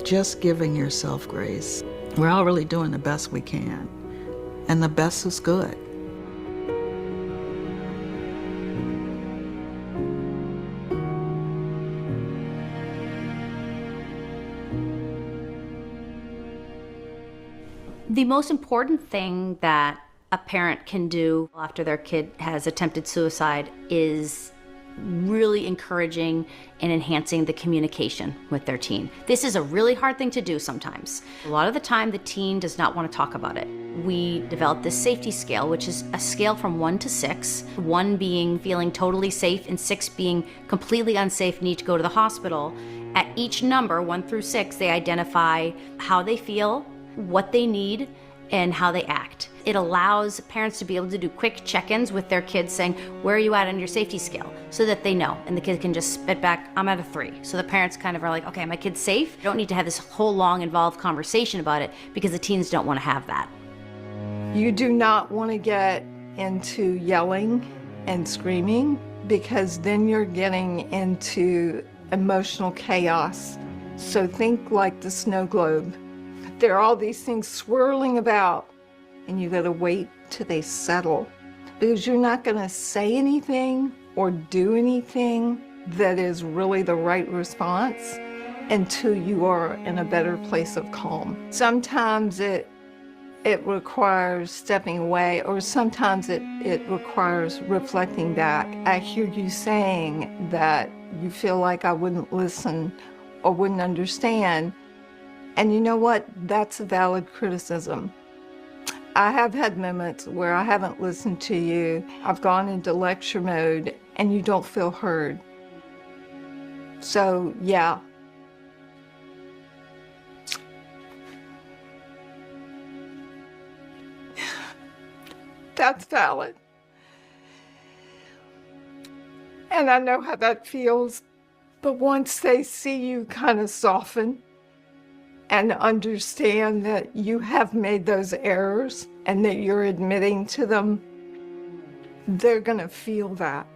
Just giving yourself grace. We're all really doing the best we can, and the best is good. The most important thing that a parent can do after their kid has attempted suicide is really encouraging and enhancing the communication with their teen. This is a really hard thing to do sometimes. A lot of the time, the teen does not want to talk about it. We developed this safety scale, which is a scale from 1 to 6, 1 being feeling totally safe and 6 being completely unsafe, need to go to the hospital. At each number, 1 through 6, they identify how they feel, what they need, and how they act. It allows parents to be able to do quick check-ins with their kids saying, where are you at on your safety scale? So that they know. And the kid can just spit back, I'm at a 3. So the parents kind of are like, okay, my kid's safe. You don't need to have this whole long involved conversation about it because the teens don't want to have that. You do not want to get into yelling and screaming because then you're getting into emotional chaos. So think like the snow globe. There are all these things swirling about, and you gotta wait till they settle because you're not gonna say anything or do anything that is really the right response until you are in a better place of calm. Sometimes it requires stepping away, or sometimes it requires reflecting back. I hear you saying that you feel like I wouldn't listen or wouldn't understand. And you know what? That's a valid criticism. I have had moments where I haven't listened to you. I've gone into lecture mode and you don't feel heard. So, yeah. That's valid. And I know how that feels. But once they see you kind of soften and understand that you have made those errors and that you're admitting to them, they're going to feel that.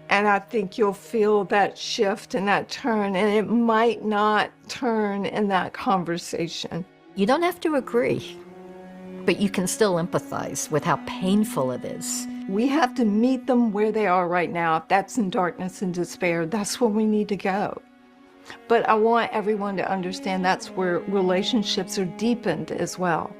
And I think you'll feel that shift and that turn, and it might not turn in that conversation. You don't have to agree, but you can still empathize with how painful it is. We have to meet them where they are right now. If that's in darkness and despair, that's where we need to go. But I want everyone to understand that's where relationships are deepened as well.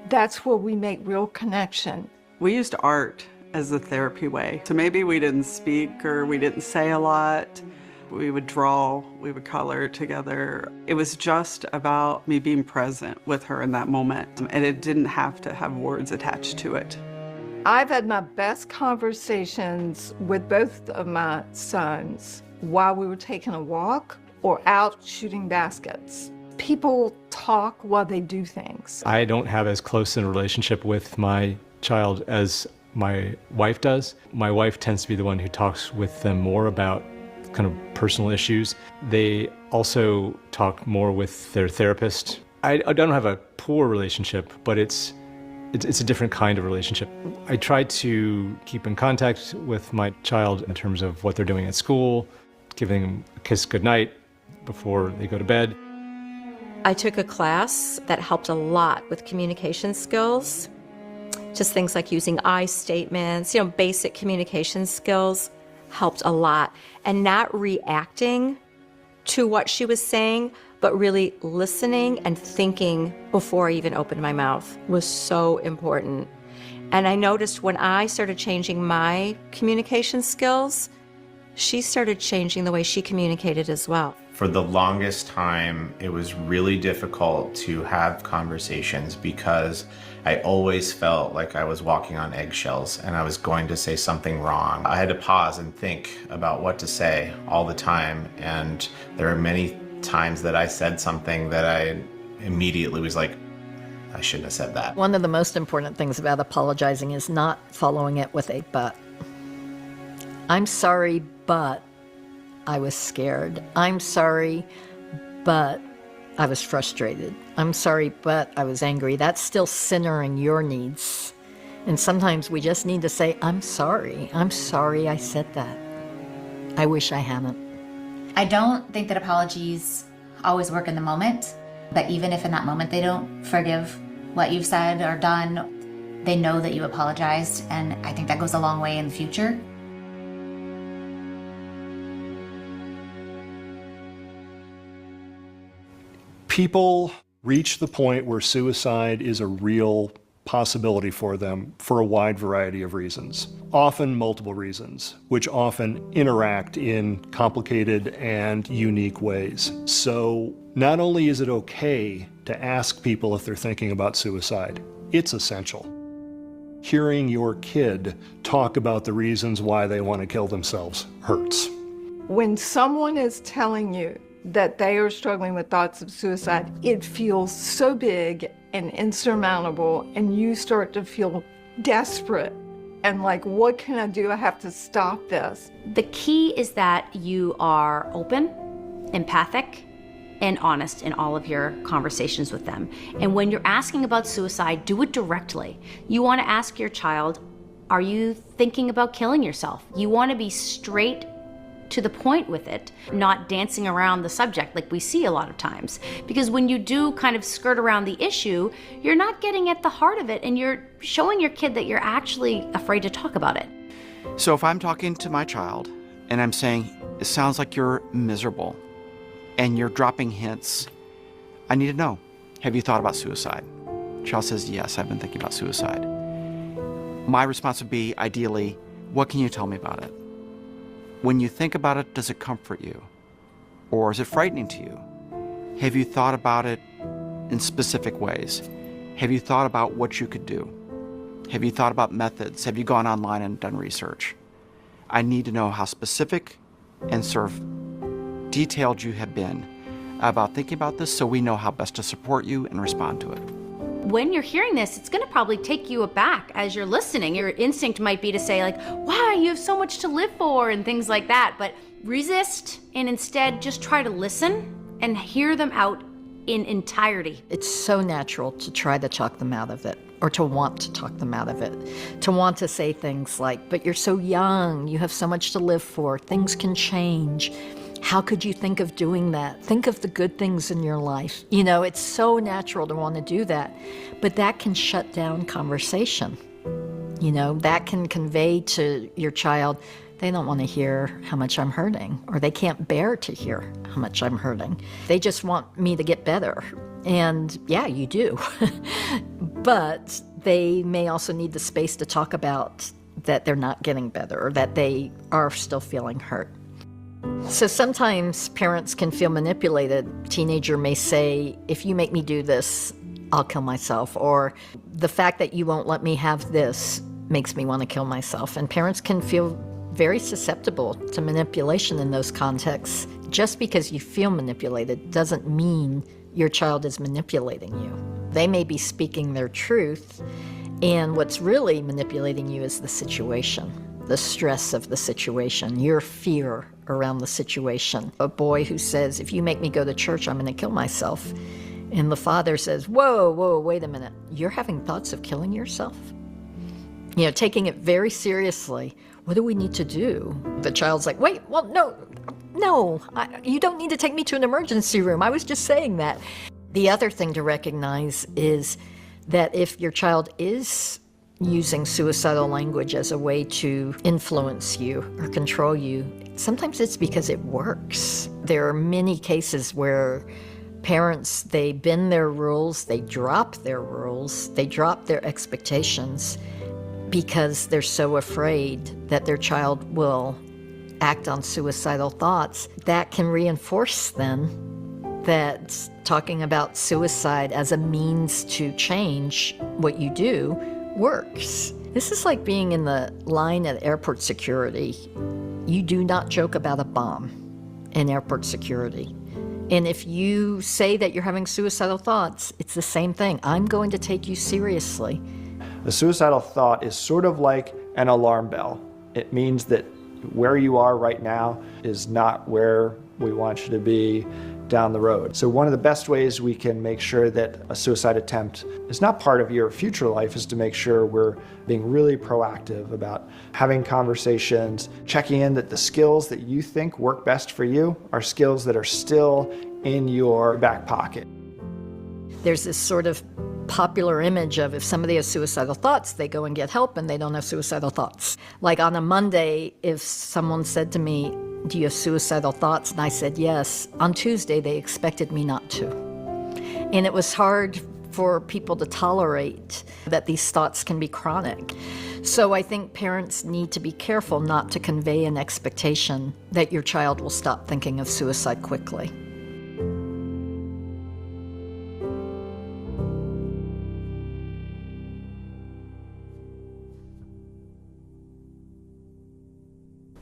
That's where we make real connection. We used art as a therapy way. So maybe we didn't speak or we didn't say a lot. We would draw, we would color together. It was just about me being present with her in that moment. And it didn't have to have words attached to it. I've had my best conversations with both of my sons while we were taking a walk or out shooting baskets. People talk while they do things. I don't have as close a relationship with my child as my wife does. My wife tends to be the one who talks with them more about kind of personal issues. They also talk more with their therapist. I don't have a poor relationship, but it's a different kind of relationship. I try to keep in contact with my child in terms of what they're doing at school, giving them a kiss goodnight before they go to bed. I took a class that helped a lot with communication skills. Just things like using I statements, basic communication skills helped a lot. And not reacting to what she was saying, but really listening and thinking before I even opened my mouth was so important. And I noticed when I started changing my communication skills, she started changing the way she communicated as well. For the longest time, it was really difficult to have conversations because I always felt like I was walking on eggshells and I was going to say something wrong. I had to pause and think about what to say all the time, and there are many times that I said something that I immediately was like, I shouldn't have said that. One of the most important things about apologizing is not following it with a but. I'm sorry, but I was scared. I'm sorry, but I was frustrated. I'm sorry, but I was angry. That's still centering your needs. And sometimes we just need to say, I'm sorry. I'm sorry I said that. I wish I hadn't. I don't think that apologies always work in the moment, but even if in that moment they don't forgive what you've said or done, they know that you apologized, and I think that goes a long way in the future. People reach the point where suicide is a real possibility for them for a wide variety of reasons, often multiple reasons, which often interact in complicated and unique ways. So not only is it okay to ask people if they're thinking about suicide, it's essential. Hearing your kid talk about the reasons why they want to kill themselves hurts. When someone is telling you that they are struggling with thoughts of suicide, it feels so big and insurmountable, and you start to feel desperate and like, what can I do? I have to stop this. The key is that you are open, empathic, and honest in all of your conversations with them. And when you're asking about suicide, do it directly. You want to ask your child, are you thinking about killing yourself? You want to be straight to the point with it, not dancing around the subject like we see a lot of times. Because when you do kind of skirt around the issue, you're not getting at the heart of it, and you're showing your kid that you're actually afraid to talk about it. So if I'm talking to my child and I'm saying, it sounds like you're miserable, and you're dropping hints, I need to know, have you thought about suicide? Child says, yes, I've been thinking about suicide. My response would be, ideally, what can you tell me about it? When you think about it, does it comfort you? Or is it frightening to you? Have you thought about it in specific ways? Have you thought about what you could do? Have you thought about methods? Have you gone online and done research? I need to know how specific and sort of detailed you have been about thinking about this so we know how best to support you and respond to it. When you're hearing this, it's going to probably take you aback as you're listening. Your instinct might be to say like, wow, you have so much to live for and things like that. But resist and instead just try to listen and hear them out in entirety. It's so natural to try to talk them out of it, or to want to talk them out of it, to want to say things like, but you're so young, you have so much to live for, things can change. How could you think of doing that? Think of the good things in your life. You know, it's so natural to want to do that, but that can shut down conversation. You know, that can convey to your child, they don't want to hear how much I'm hurting, or they can't bear to hear how much I'm hurting. They just want me to get better. And yeah, you do. But they may also need the space to talk about that they're not getting better, or that they are still feeling hurt. So sometimes parents can feel manipulated. Teenager may say, if you make me do this, I'll kill myself. Or the fact that you won't let me have this makes me want to kill myself. And parents can feel very susceptible to manipulation in those contexts. Just because you feel manipulated doesn't mean your child is manipulating you. They may be speaking their truth, and what's really manipulating you is the situation, the stress of the situation, your fear around the situation. A boy who says, if you make me go to church, I'm going to kill myself. And the father says, whoa, wait a minute. You're having thoughts of killing yourself? You know, taking it very seriously. What do we need to do? The child's like, wait, well, no, you don't need to take me to an emergency room. I was just saying that. The other thing to recognize is that if your child is using suicidal language as a way to influence you or control you, sometimes it's because it works. There are many cases where parents, they bend their rules, they drop their rules, they drop their expectations because they're so afraid that their child will act on suicidal thoughts. That can reinforce then that talking about suicide as a means to change what you do works. This is like being in the line at airport security. You do not joke about a bomb in airport security. And if you say that you're having suicidal thoughts, it's the same thing. I'm going to take you seriously. The suicidal thought is sort of like an alarm bell. It means that where you are right now is not where we want you to be down the road. So one of the best ways we can make sure that a suicide attempt is not part of your future life is to make sure we're being really proactive about having conversations, checking in that the skills that you think work best for you are skills that are still in your back pocket. There's this sort of popular image of if somebody has suicidal thoughts, they go and get help and they don't have suicidal thoughts. Like on a Monday, if someone said to me, do you have suicidal thoughts? And I said yes. On Tuesday, they expected me not to. And it was hard for people to tolerate that these thoughts can be chronic. So I think parents need to be careful not to convey an expectation that your child will stop thinking of suicide quickly.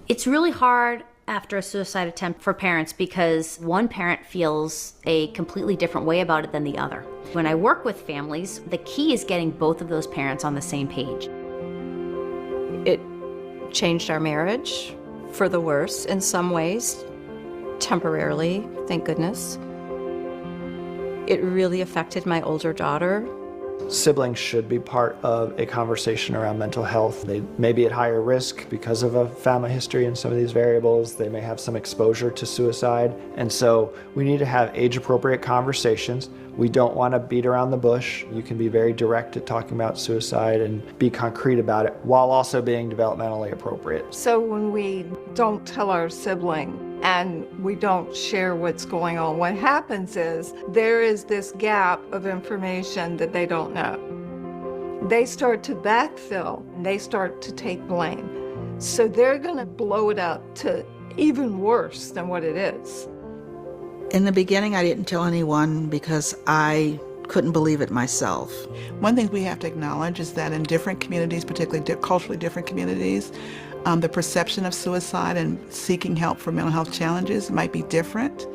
It's really hard after a suicide attempt for parents because one parent feels a completely different way about it than the other. When I work with families, the key is getting both of those parents on the same page. It changed our marriage for the worse in some ways, temporarily, thank goodness. It really affected my older daughter. Siblings should be part of a conversation around mental health. They may be at higher risk because of a family history and some of these variables. They may have some exposure to suicide. And so we need to have age-appropriate conversations. We don't want to beat around the bush. You can be very direct at talking about suicide and be concrete about it while also being developmentally appropriate. So when we don't tell our sibling and we don't share what's going on, what happens is there is this gap of information that they don't know. They start to backfill, and they start to take blame. So they're going to blow it up to even worse than what it is. In the beginning, I didn't tell anyone because I couldn't believe it myself. One thing we have to acknowledge is that in different communities, particularly culturally different communities, the perception of suicide and seeking help for mental health challenges might be different.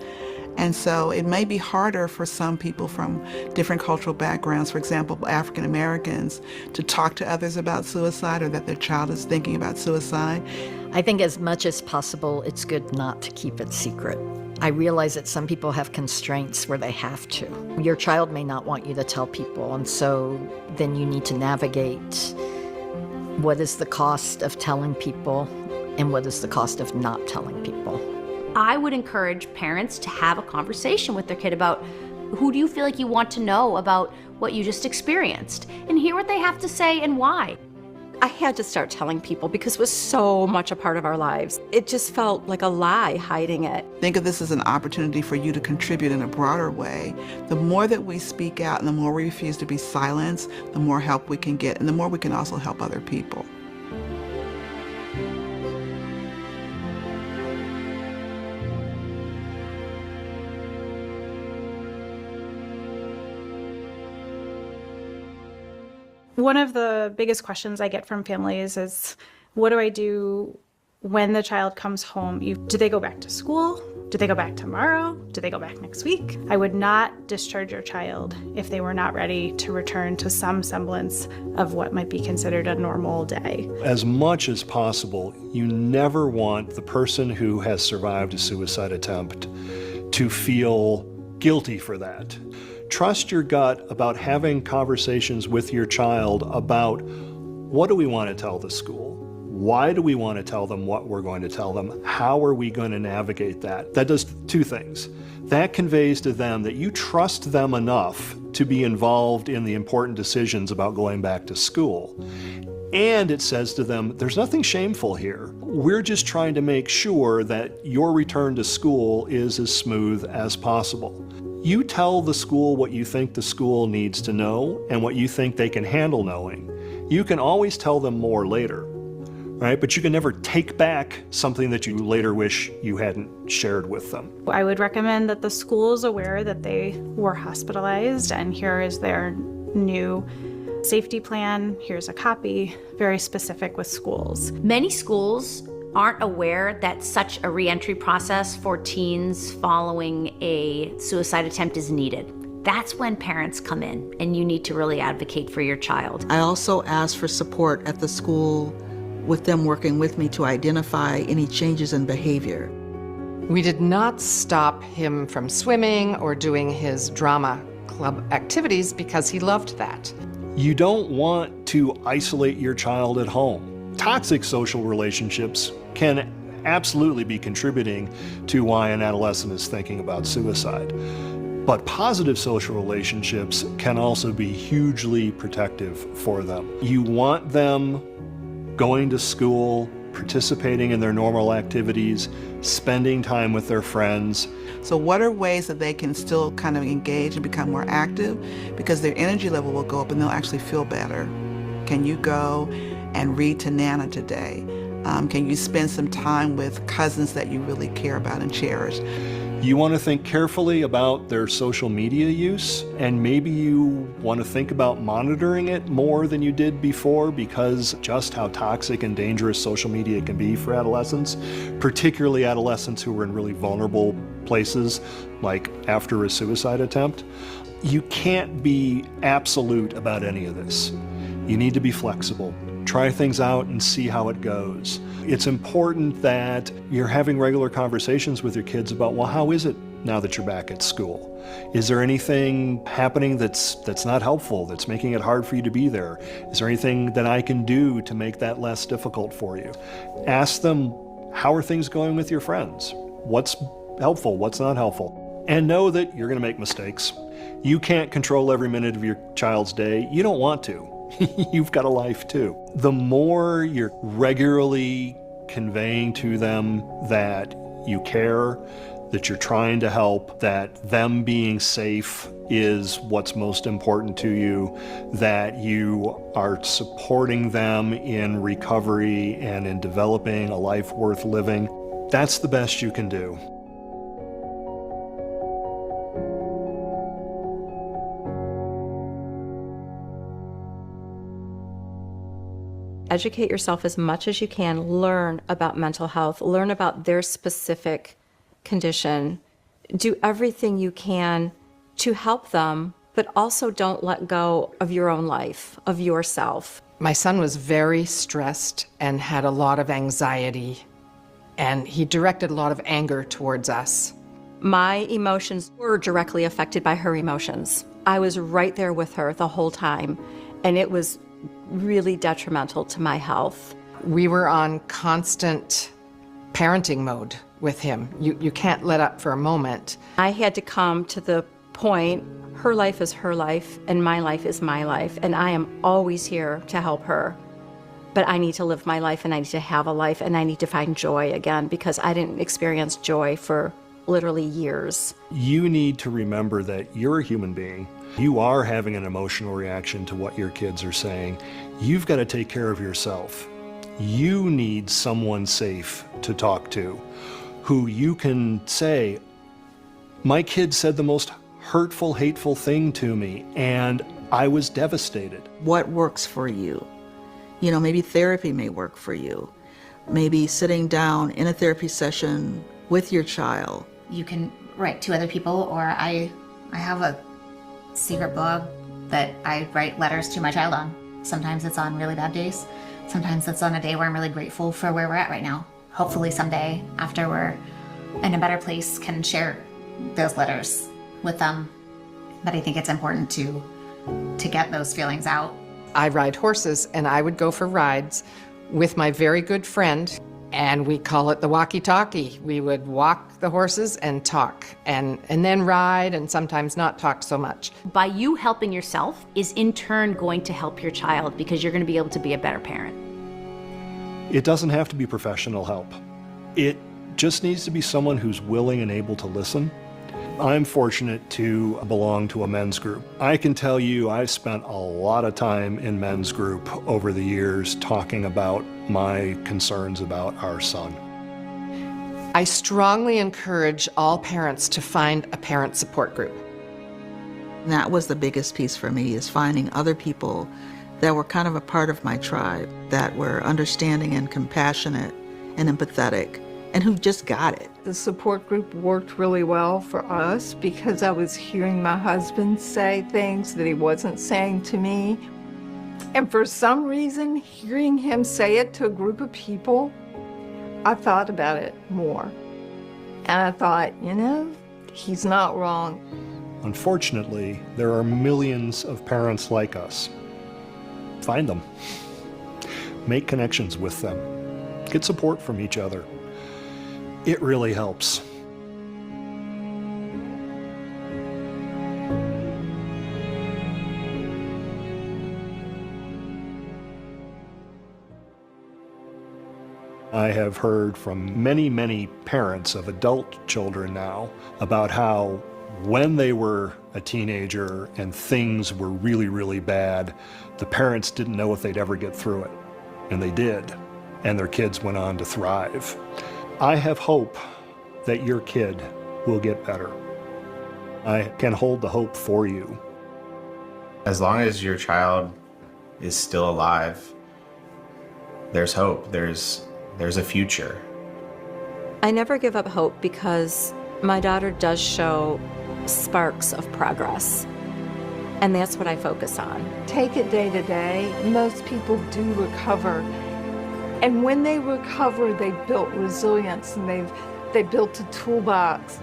And so it may be harder for some people from different cultural backgrounds, for example, African Americans, to talk to others about suicide or that their child is thinking about suicide. I think as much as possible, it's good not to keep it secret. I realize that some people have constraints where they have to. Your child may not want you to tell people, and so then you need to navigate what is the cost of telling people and what is the cost of not telling people. I would encourage parents to have a conversation with their kid about who do you feel like you want to know about what you just experienced and hear what they have to say and why. I had to start telling people because it was so much a part of our lives. It just felt like a lie hiding it. Think of this as an opportunity for you to contribute in a broader way. The more that we speak out and the more we refuse to be silenced, the more help we can get and the more we can also help other people. One of the biggest questions I get from families is, what do I do when the child comes home? Do they go back to school? Do they go back tomorrow? Do they go back next week? I would not discharge your child if they were not ready to return to some semblance of what might be considered a normal day. As much as possible, you never want the person who has survived a suicide attempt to feel guilty for that. Trust your gut about having conversations with your child about, what do we want to tell the school? Why do we want to tell them what we're going to tell them? How are we going to navigate that? That does two things. That conveys to them that you trust them enough to be involved in the important decisions about going back to school. And it says to them, there's nothing shameful here. We're just trying to make sure that your return to school is as smooth as possible. You tell the school what you think the school needs to know and what you think they can handle knowing. You can always tell them more later, right? But you can never take back something that you later wish you hadn't shared with them. I would recommend that the school is aware that they were hospitalized, and here is their new safety plan. Here's a copy, very specific with schools. Many schools aren't aware that such a reentry process for teens following a suicide attempt is needed. That's when parents come in, and you need to really advocate for your child. I also ask for support at the school, with them working with me to identify any changes in behavior. We did not stop him from swimming or doing his drama club activities because he loved that. You don't want to isolate your child at home. Toxic social relationships can absolutely be contributing to why an adolescent is thinking about suicide. But positive social relationships can also be hugely protective for them. You want them going to school, participating in their normal activities, spending time with their friends. So what are ways that they can still kind of engage and become more active? Because their energy level will go up and they'll actually feel better. Can you go and read to Nana today? Can you spend some time with cousins that you really care about and cherish? You want to think carefully about their social media use, and maybe you want to think about monitoring it more than you did before, because just how toxic and dangerous social media can be for adolescents, particularly adolescents who are in really vulnerable places, like after a suicide attempt. You can't be absolute about any of this. You need to be flexible. Try things out and see how it goes. It's important that you're having regular conversations with your kids about, well, how is it now that you're back at school? Is there anything happening that's not helpful, that's making it hard for you to be there? Is there anything that I can do to make that less difficult for you? Ask them, how are things going with your friends? What's helpful, what's not helpful? And know that you're going to make mistakes. You can't control every minute of your child's day. You don't want to. You've got a life too. The more you're regularly conveying to them that you care, that you're trying to help, that them being safe is what's most important to you, that you are supporting them in recovery and in developing a life worth living, that's the best you can do. Educate yourself as much as you can. Learn about mental health. Learn about their specific condition. Do everything you can to help them, but also don't let go of your own life, of yourself. My son was very stressed and had a lot of anxiety, and he directed a lot of anger towards us. My emotions were directly affected by her emotions. I was right there with her the whole time, and it was really detrimental to my health. We were on constant parenting mode with him. You can't let up for a moment. I had to come to the point, her life is her life, and my life is my life, and I am always here to help her. But I need to live my life, and I need to have a life, and I need to find joy again, because I didn't experience joy for literally years. You need to remember that you're a human being. You are having an emotional reaction to what your kids are saying. You've got to take care of yourself. You need someone safe to talk to, who you can say, my kid said the most hurtful, hateful thing to me, and I was devastated. What works for you? You know, maybe therapy may work for you. Maybe sitting down in a therapy session with your child. You can write to other people, or I have a secret blog that I write letters to my child on. Sometimes it's on really bad days. Sometimes it's on a day where I'm really grateful for where we're at right now. Hopefully someday, after we're in a better place, can share those letters with them. But I think it's important to get those feelings out. I ride horses, and I would go for rides with my very good friend, and we call it the walkie-talkie. We would walk the horses and talk, and then ride, and sometimes not talk so much. By you helping yourself is in turn going to help your child, because you're going to be able to be a better parent. It doesn't have to be professional help. It just needs to be someone who's willing and able to listen. I'm fortunate to belong to a men's group. I can tell you I've spent a lot of time in men's group over the years talking about my concerns about our son. I strongly encourage all parents to find a parent support group. And that was the biggest piece for me, is finding other people that were kind of a part of my tribe, that were understanding and compassionate and empathetic, and who just got it. The support group worked really well for us because I was hearing my husband say things that he wasn't saying to me. And for some reason, hearing him say it to a group of people, I thought about it more. And I thought, you know, he's not wrong. Unfortunately, there are millions of parents like us. Find them. Make connections with them. Get support from each other. It really helps. I have heard from many, many parents of adult children now about how when they were a teenager and things were really, really bad, the parents didn't know if they'd ever get through it. And they did. And their kids went on to thrive. I have hope that your kid will get better. I can hold the hope for you. As long as your child is still alive, there's hope, there's a future. I never give up hope because my daughter does show sparks of progress, and that's what I focus on. Take it day to day. Most people do recover. And when they recover, they built resilience and they built a toolbox,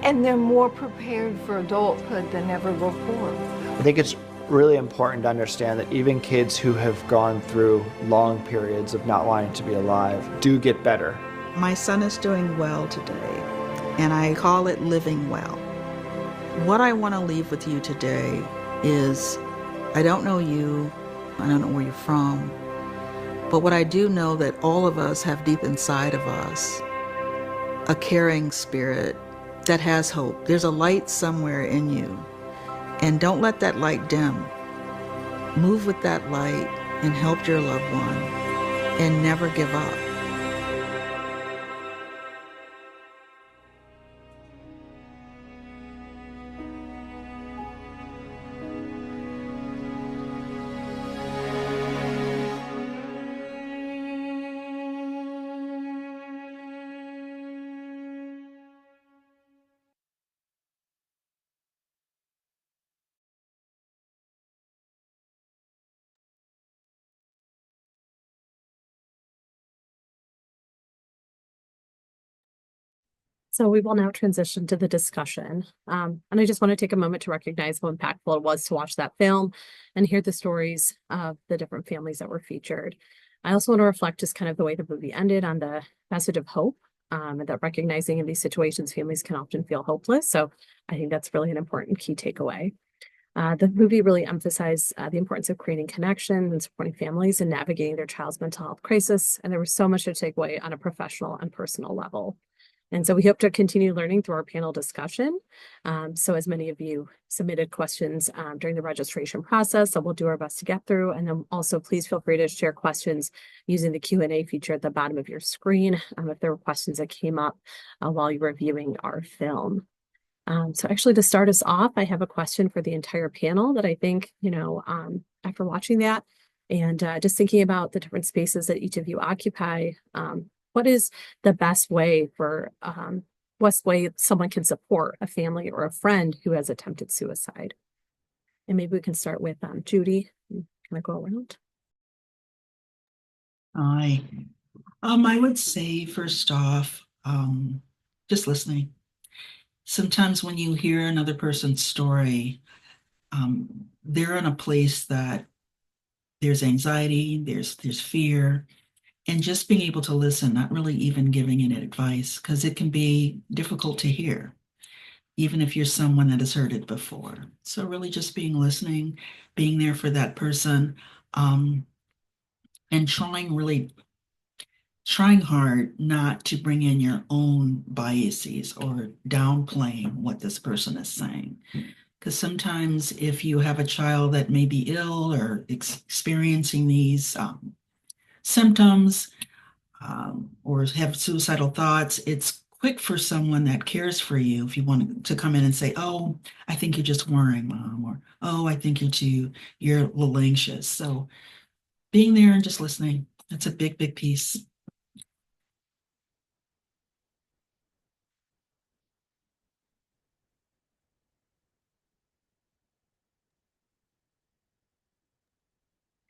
and they're more prepared for adulthood than ever before. I think it's really important to understand that even kids who have gone through long periods of not wanting to be alive do get better. My son is doing well today, and I call it living well. What I want to leave with you today is, I don't know you, I don't know where you're from, but what I do know that all of us have deep inside of us a caring spirit that has hope. There's a light somewhere in you, and don't let that light dim. Move with that light and help your loved one, and never give up. So we will now transition to the discussion. And I just want to take a moment to recognize how impactful it was to watch that film and hear the stories of the different families that were featured. I also want to reflect just kind of the way the movie ended on the message of hope, and that recognizing in these situations, families can often feel hopeless. So I think that's really an important key takeaway. The movie really emphasized the importance of creating connection and supporting families and navigating their child's mental health crisis. And there was so much to take away on a professional and personal level. And so we hope to continue learning through our panel discussion. So as many of you submitted questions during the registration process, so we'll do our best to get through. And then also please feel free to share questions using the Q&A feature at the bottom of your screen if there were questions that came up while you're reviewing our film. So actually to start us off, I have a question for the entire panel that I think, after watching that and just thinking about the different spaces that each of you occupy, what is the best way someone can support a family or a friend who has attempted suicide? And maybe we can start with Judy and kind of go around. Hi. I would say first off, just listening. Sometimes when you hear another person's story, they're in a place that there's anxiety, there's fear, and just being able to listen, not really even giving any advice, because it can be difficult to hear, even if you're someone that has heard it before. So really just being listening, being there for that person, and trying hard not to bring in your own biases or downplaying what this person is saying. Because sometimes if you have a child that may be ill or experiencing these symptoms or have suicidal thoughts, it's quick for someone that cares for you if you want to come in and say, oh, I think you're just worrying, mom, or oh, I think you're a little anxious. So being there and just listening, that's a big, big piece.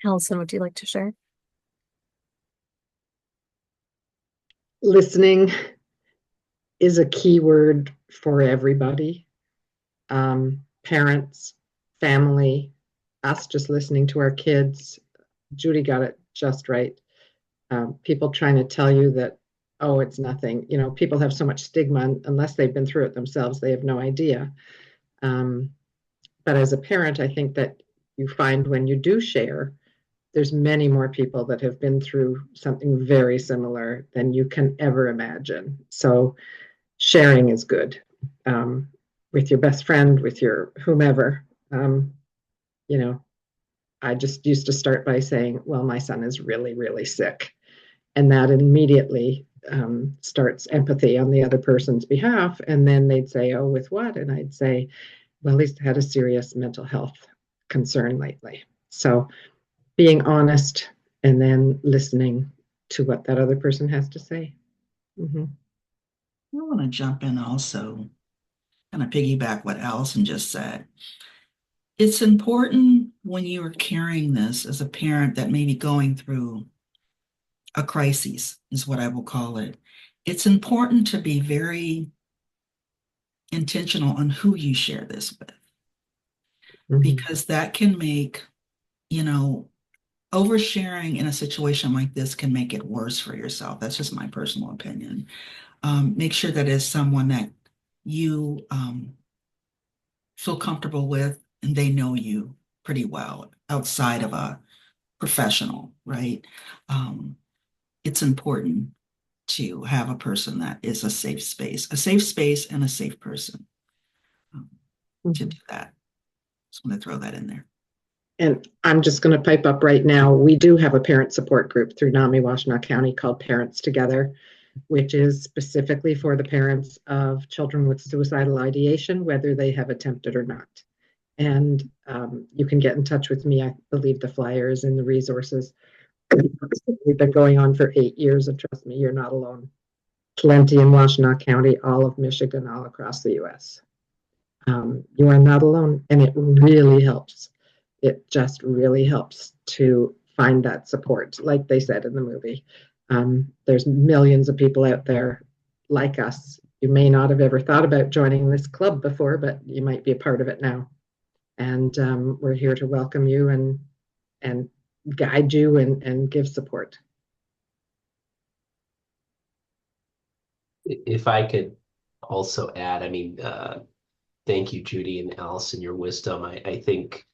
Allison, would you like to share? Listening is a key word for everybody. Parents, family, us just listening to our kids. Judy got it just right. People trying to tell you that, oh, it's nothing. People have so much stigma, unless they've been through it themselves, they have no idea. But as a parent, I think that you find when you do share, there's many more people that have been through something very similar than you can ever imagine. So sharing is good, with your best friend, with your whomever. I just used to start by saying, well, my son is really, really sick. And that immediately starts empathy on the other person's behalf. And then they'd say, oh, with what? And I'd say, well, he's had a serious mental health concern lately. So being honest and then listening to what that other person has to say. Mm-hmm. I want to jump in also, kind of piggyback what Allison just said. It's important when you are carrying this as a parent that may be going through a crisis, is what I will call it. It's important to be very intentional on who you share this with, because that can make, oversharing in a situation like this can make it worse for yourself. That's just my personal opinion. Make sure that it's someone that you feel comfortable with and they know you pretty well outside of a professional, right? It's important to have a person that is a safe space and a safe person to do that. Just want to throw that in there. And I'm just going to pipe up right now. We do have a parent support group through NAMI Washtenaw County called Parents Together, which is specifically for the parents of children with suicidal ideation, whether they have attempted or not. And you can get in touch with me. I believe the flyer is in the resources. We've been going on for 8 years, and trust me, you're not alone. Plenty in Washtenaw County, all of Michigan, all across the U.S. You are not alone, and it really helps. It just really helps to find that support, like they said in the movie. There's millions of people out there like us. You may not have ever thought about joining this club before, but you might be a part of it now. And we're here to welcome you and guide you and give support. If I could also add, thank you, Judy and Allison, your wisdom. I think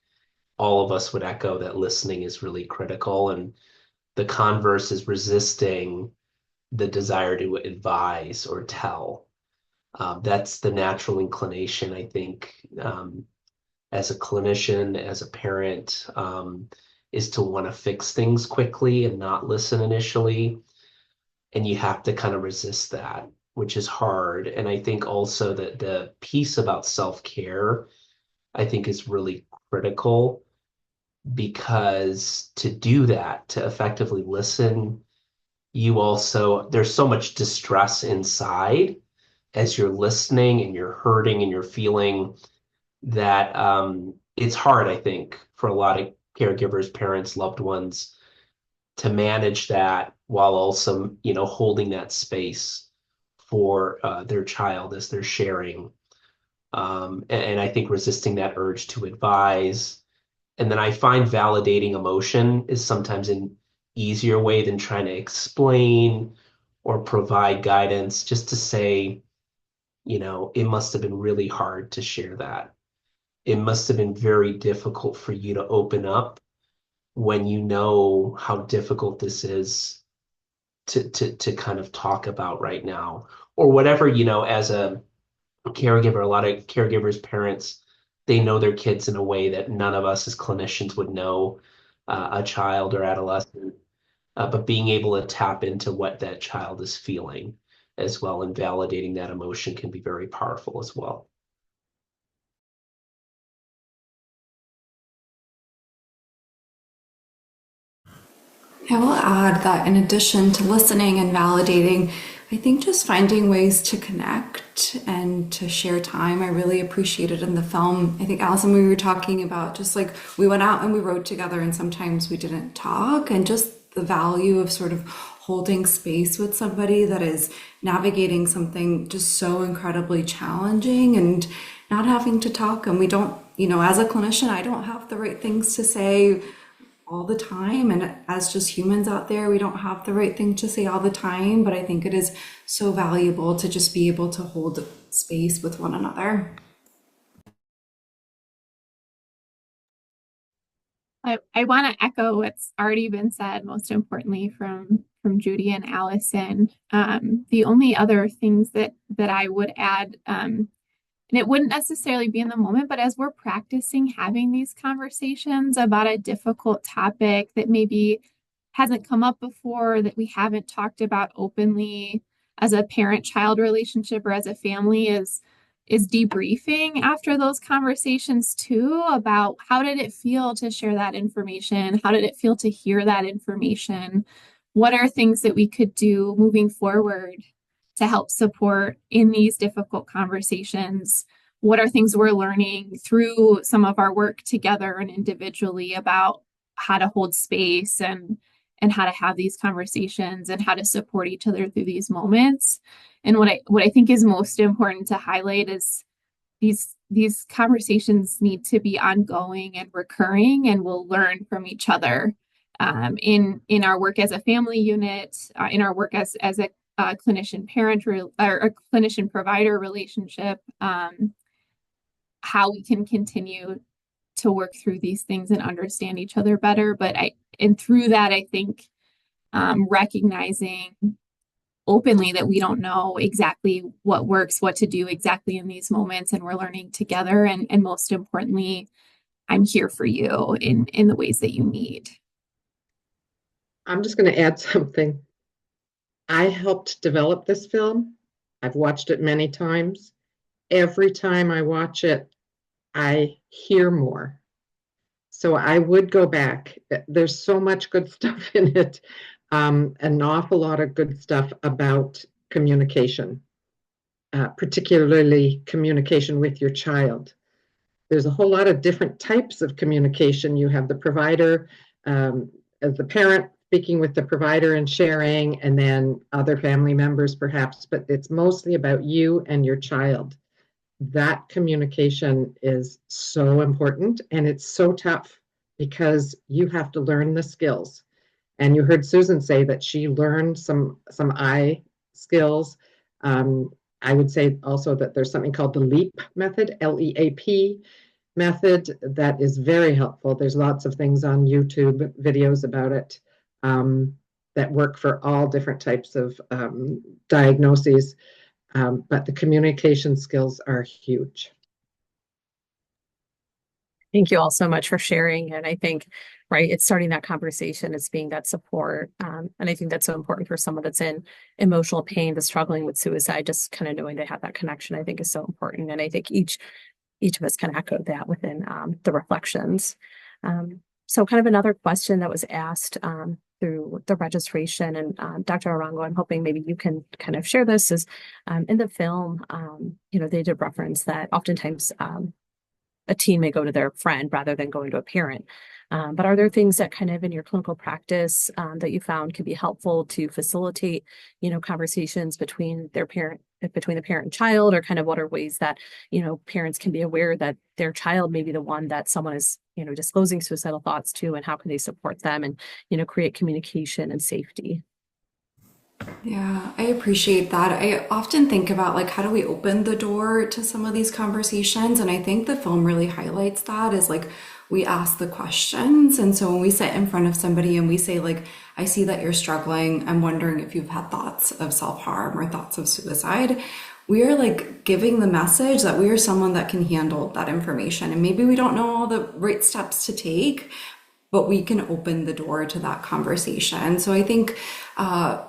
all of us would echo that listening is really critical, and the converse is resisting the desire to advise or tell. That's the natural inclination, I think, as a clinician, as a parent, is to want to fix things quickly and not listen initially. And you have to kind of resist that. which is hard. And I think also that the piece about self-care, I think, is really critical, because to do that, to effectively listen, there's so much distress inside as you're listening and you're hurting and you're feeling that it's hard, I think, for a lot of caregivers, parents, loved ones to manage that while also, holding that space for their child as they're sharing. And I think resisting that urge to advise. And then I find validating emotion is sometimes an easier way than trying to explain or provide guidance, just to say, it must have been really hard to share that. It must have been very difficult for you to open up when you know how difficult this is to kind of talk about right now, or whatever, as a caregiver. A lot of caregivers, parents, they know their kids in a way that none of us as clinicians would know a child or adolescent. But being able to tap into what that child is feeling as well, and validating that emotion, can be very powerful as well. I will add that in addition to listening and validating, I think just finding ways to connect and to share time, I really appreciated in the film. I think, Allison, we were talking about just like we went out and we rode together and sometimes we didn't talk, and just the value of sort of holding space with somebody that is navigating something just so incredibly challenging and not having to talk. And we don't, as a clinician, I don't have the right things to say all the time, and as just humans out there, we don't have the right thing to say all the time, but I think it is so valuable to just be able to hold space with one another. I want to echo what's already been said, most importantly from Judy and Allison. The only other things that I would add, and it wouldn't necessarily be in the moment, but as we're practicing having these conversations about a difficult topic that maybe hasn't come up before, that we haven't talked about openly as a parent-child relationship or as a family, is debriefing after those conversations too, about how did it feel to share that information? How did it feel to hear that information? What are things that we could do moving forward to help support in these difficult conversations? What are things we're learning through some of our work together and individually about how to hold space and how to have these conversations and how to support each other through these moments? And what I think is most important to highlight is these conversations need to be ongoing and recurring, and we'll learn from each other in our work as a family unit, in our work as a clinician parent or a clinician provider relationship, how we can continue to work through these things and understand each other better. And through that, I think recognizing openly that we don't know exactly what works, what to do exactly in these moments, and we're learning together. And most importantly, I'm here for you in the ways that you need. I'm just going to add something. I helped develop this film. I've watched it many times. Every time I watch it, I hear more. So I would go back. There's so much good stuff in it, an awful lot of good stuff about communication, particularly communication with your child. There's a whole lot of different types of communication. You have the provider, as the parent speaking with the provider and sharing, and then other family members perhaps, but it's mostly about you and your child. That communication is so important, and it's so tough because you have to learn the skills. And you heard Susan say that she learned some I skills. I would say also that there's something called the LEAP method, LEAP method, that is very helpful. There's lots of things on YouTube, videos about it, that work for all different types of diagnoses. But the communication skills are huge. Thank you all so much for sharing. And I think, right, it's starting that conversation, it's being that support. And I think that's so important for someone that's in emotional pain, that's struggling with suicide, just kind of knowing they have that connection, I think is so important. And I think each of us can echo that within the reflections. So kind of another question that was asked through the registration, and Dr. Arango, I'm hoping maybe you can kind of share this, is in the film, they did reference that oftentimes a teen may go to their friend rather than going to a parent. But are there things that kind of in your clinical practice that you found can be helpful to facilitate, conversations between the parent and child, or kind of what are ways that, parents can be aware that their child may be the one that someone is, disclosing suicidal thoughts to, and how can they support them and, create communication and safety? Yeah, I appreciate that. I often think about like how do we open the door to some of these conversations, and I think the film really highlights that is like we ask the questions. And so when we sit in front of somebody and we say like, I see that you're struggling, I'm wondering if you've had thoughts of self-harm or thoughts of suicide, we are like giving the message that we are someone that can handle that information. And maybe we don't know all the right steps to take, but we can open the door to that conversation. So I think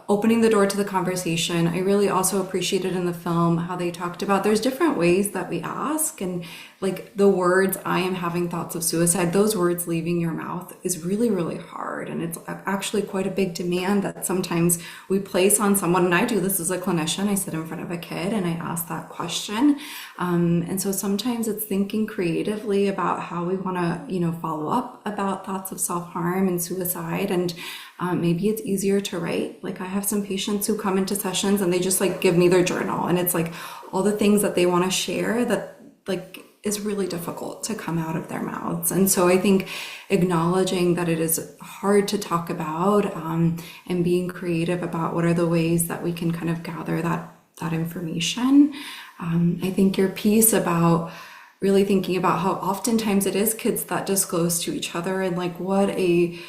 opening the door to the conversation, I really also appreciated in the film how they talked about there's different ways that we ask, and like the words, I am having thoughts of suicide, those words leaving your mouth is really, really hard. And it's actually quite a big demand that sometimes we place on someone. And I do this as a clinician. I sit in front of a kid and I ask that question. And so sometimes it's thinking creatively about how we want to, follow up about thoughts of self-harm and suicide. And maybe it's easier to write. Like I have some patients who come into sessions and they just like give me their journal, and it's like all the things that they want to share that like is really difficult to come out of their mouths. And so I think acknowledging that it is hard to talk about, and being creative about what are the ways that we can kind of gather that information. I think your piece about really thinking about how oftentimes it is kids that disclose to each other, and like what a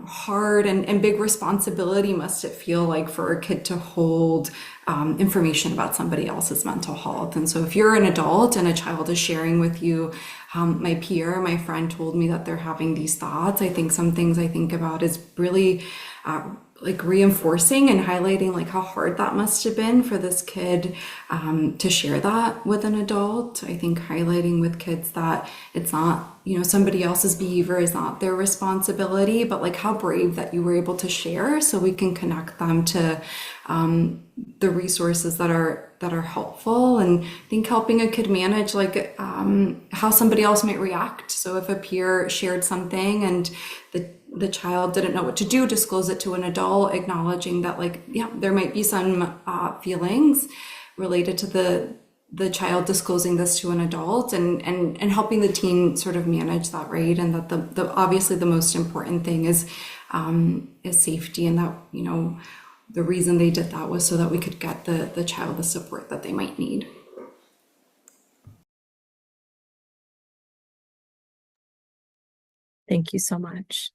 hard and big responsibility must it feel like for a kid to hold information about somebody else's mental health. And so if you're an adult and a child is sharing with you, my friend told me that they're having these thoughts, I think some things I think about is really like reinforcing and highlighting like how hard that must have been for this kid to share that with an adult. I think highlighting with kids that it's not, somebody else's behavior is not their responsibility, but like how brave that you were able to share, so we can connect them to the resources that are helpful. And I think helping a kid manage like how somebody else might react. So if a peer shared something and the child didn't know what to do, disclose it to an adult, acknowledging that like, yeah, there might be some feelings related to the child disclosing this to an adult, and helping the teen sort of manage that, right? And that the obviously the most important thing is safety, and that, the reason they did that was so that we could get the child the support that they might need. Thank you so much.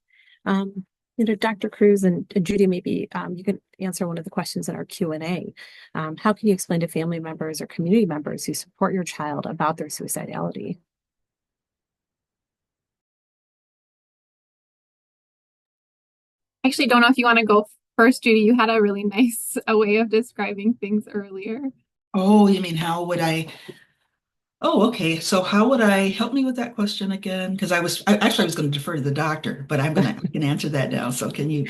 Dr. Cruz and Judy, maybe you can answer one of the questions in our Q&A. How can you explain to family members or community members who support your child about their suicidality? I actually don't know if you want to go first, Judy. You had a really nice way of describing things earlier. Oh, you mean how would I? Oh, okay. So how would I help me with that question again? Because I was going to defer to the doctor, but I can answer that now. So can you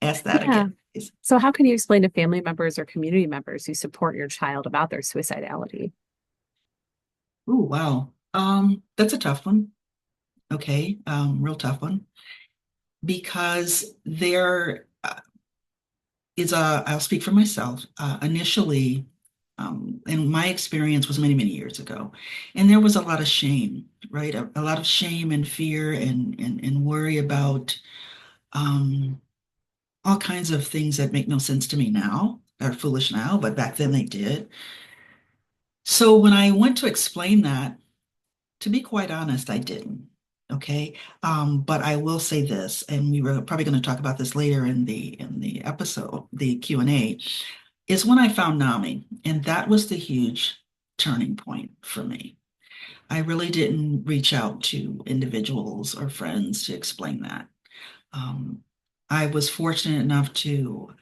ask that again, please? So how can you explain to family members or community members who support your child about their suicidality? Oh, wow. That's a tough one. Okay. Real tough one. Because there I'll speak for myself. Initially, and my experience was many, many years ago, and there was a lot of shame, right? A lot of shame and fear and worry about all kinds of things that make no sense to me now, are foolish now, but back then they did. So when I went to explain that, to be quite honest, I didn't. Okay. But I will say this, and we were probably going to talk about this later in the episode, the Q&A, is when I found NAMI, and that was the huge turning point for me. I really didn't reach out to individuals or friends to explain that. I was fortunate enough to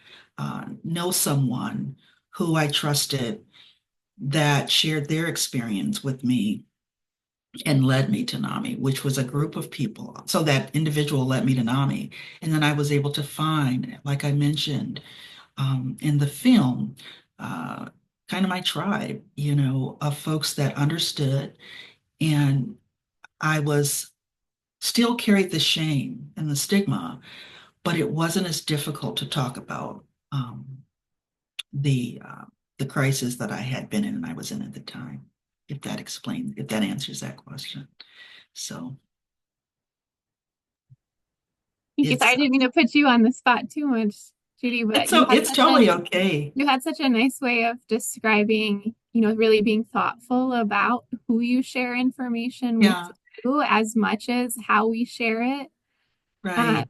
know someone who I trusted that shared their experience with me and led me to NAMI, which was a group of people. So that individual led me to NAMI. And then I was able to find, like I mentioned in the film, kind of my tribe, of folks that understood. And I was still carried the shame and the stigma, but it wasn't as difficult to talk about the uh, the crisis that I had been in and I was in at the time. If that answers that question. So Thank you. So I didn't mean to put you on the spot too much, Judy, but it's totally okay. You had such a nice way of describing, really being thoughtful about who you share information with too, as much as how we share it. Right.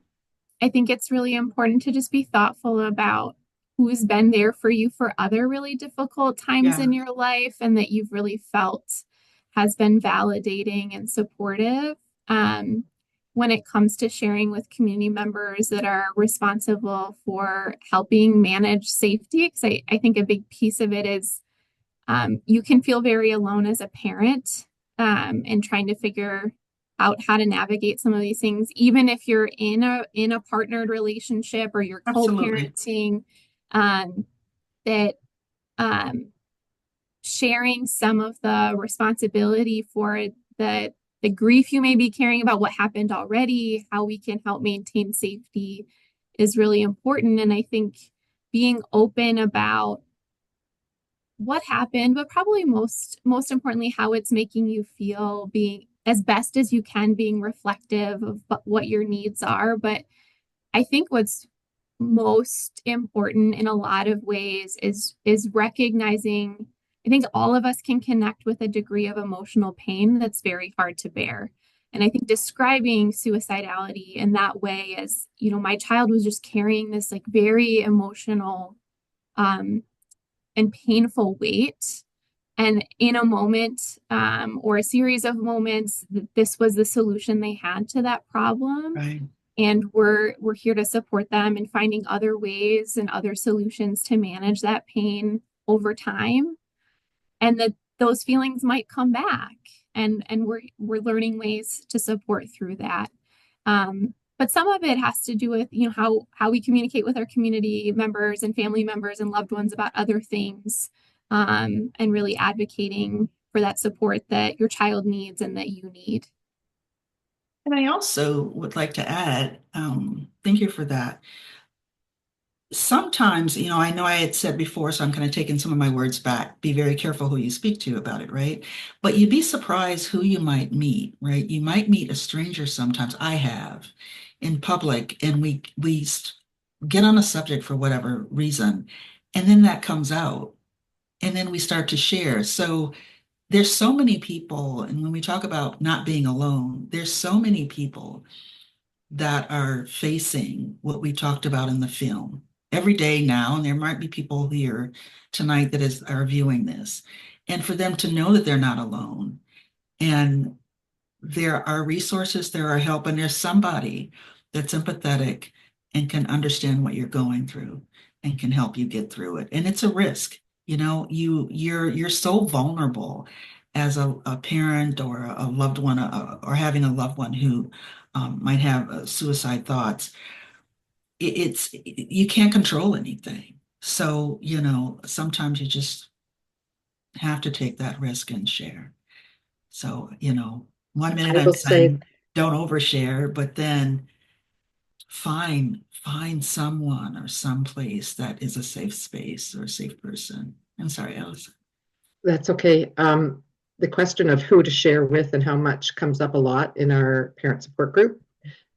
I think it's really important to just be thoughtful about who's been there for you for other really difficult times in your life and that you've really felt has been validating and supportive. When it comes to sharing with community members that are responsible for helping manage safety, because I think a big piece of it is you can feel very alone as a parent and trying to figure out how to navigate some of these things, even if you're in a partnered relationship or you're co-parenting, that sharing some of the responsibility for the grief you may be carrying about what happened already, how we can help maintain safety is really important. And I think being open about what happened, but probably most importantly, how it's making you feel, being as best as you can, being reflective of what your needs are. But I think what's most important in a lot of ways is recognizing, I think all of us can connect with a degree of emotional pain that's very hard to bear. And I think describing suicidality in that way as, my child was just carrying this like very emotional and painful weight. And in a moment or a series of moments, this was the solution they had to that problem. Right. And we're here to support them in finding other ways and other solutions to manage that pain over time. And that those feelings might come back. And we're learning ways to support through that. But some of it has to do with, how we communicate with our community members and family members and loved ones about other things, and really advocating for that support that your child needs and that you need. And I also would like to add, thank you for that. Sometimes, I know I had said before, so I'm kind of taking some of my words back. Be very careful who you speak to about it, right? But you'd be surprised who you might meet, right? You might meet a stranger sometimes. I have in public, and we get on a subject for whatever reason, and then that comes out, and then we start to share. So there's so many people, and when we talk about not being alone, there's so many people that are facing what we talked about in the film every day now, and there might be people here tonight that are viewing this, and for them to know that they're not alone, and there are resources, there are help, and there's somebody that's empathetic and can understand what you're going through and can help you get through it. And it's a risk. You're so vulnerable as a parent or a loved one, or having a loved one who might have suicide thoughts. You can't control anything. So, sometimes you just have to take that risk and share. So, 1 minute I'm saying don't overshare, but then find someone or some place that is a safe space or a safe person. I'm sorry, Alice. That's okay. The question of who to share with and how much comes up a lot in our parent support group.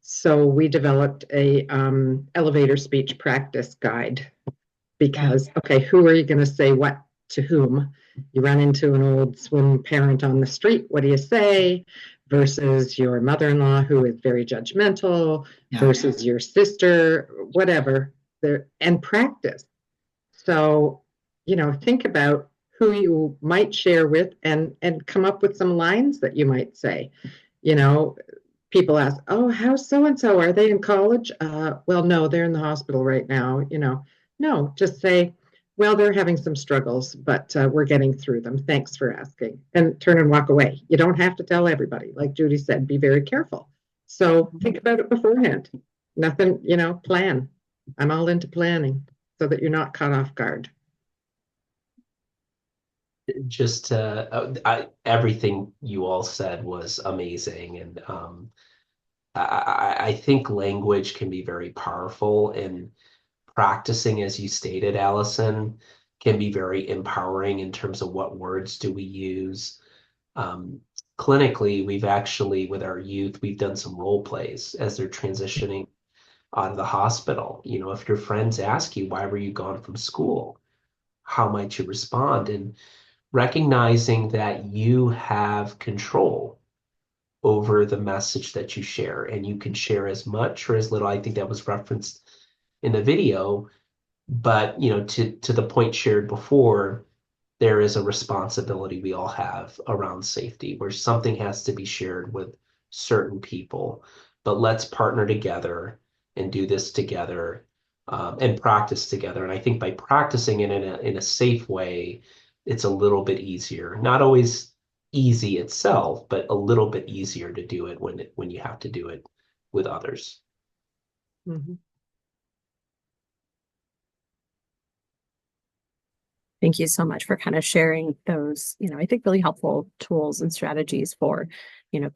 So we developed a elevator speech practice guide because, okay, who are you going to say what to whom? You run into an old swim parent on the street. What do you say? Versus your mother-in-law who is very judgmental, versus your sister, whatever. And practice. So, think about who you might share with, and come up with some lines that you might say. You know, people ask, "Oh, how's so and so? Are they in college?" Well, no, they're in the hospital right now. No, just say, "Well, they're having some struggles, but we're getting through them. Thanks for asking," and turn and walk away. You don't have to tell everybody. Like Judy said, be very careful. So think about it beforehand. Nothing, plan. I'm all into planning so that you're not caught off guard. Just everything you all said was amazing, and I think language can be very powerful, and practicing, as you stated, Allison, can be very empowering in terms of what words do we use. Um, Clinically, we've actually, with our youth, we've done some role plays as they're transitioning out of the hospital. If your friends ask you, why were you gone from school? How might you respond? And recognizing that you have control over the message that you share, and you can share as much or as little. I think that was referenced in the video, but to the point shared before, there is a responsibility we all have around safety where something has to be shared with certain people. But let's partner together and do this together, and practice together. And I think by practicing it in a safe way, it's a little bit easier. Not always easy itself, but a little bit easier to do it when you have to do it with others. Mhm. Thank you so much for kind of sharing those, I think really helpful tools and strategies for,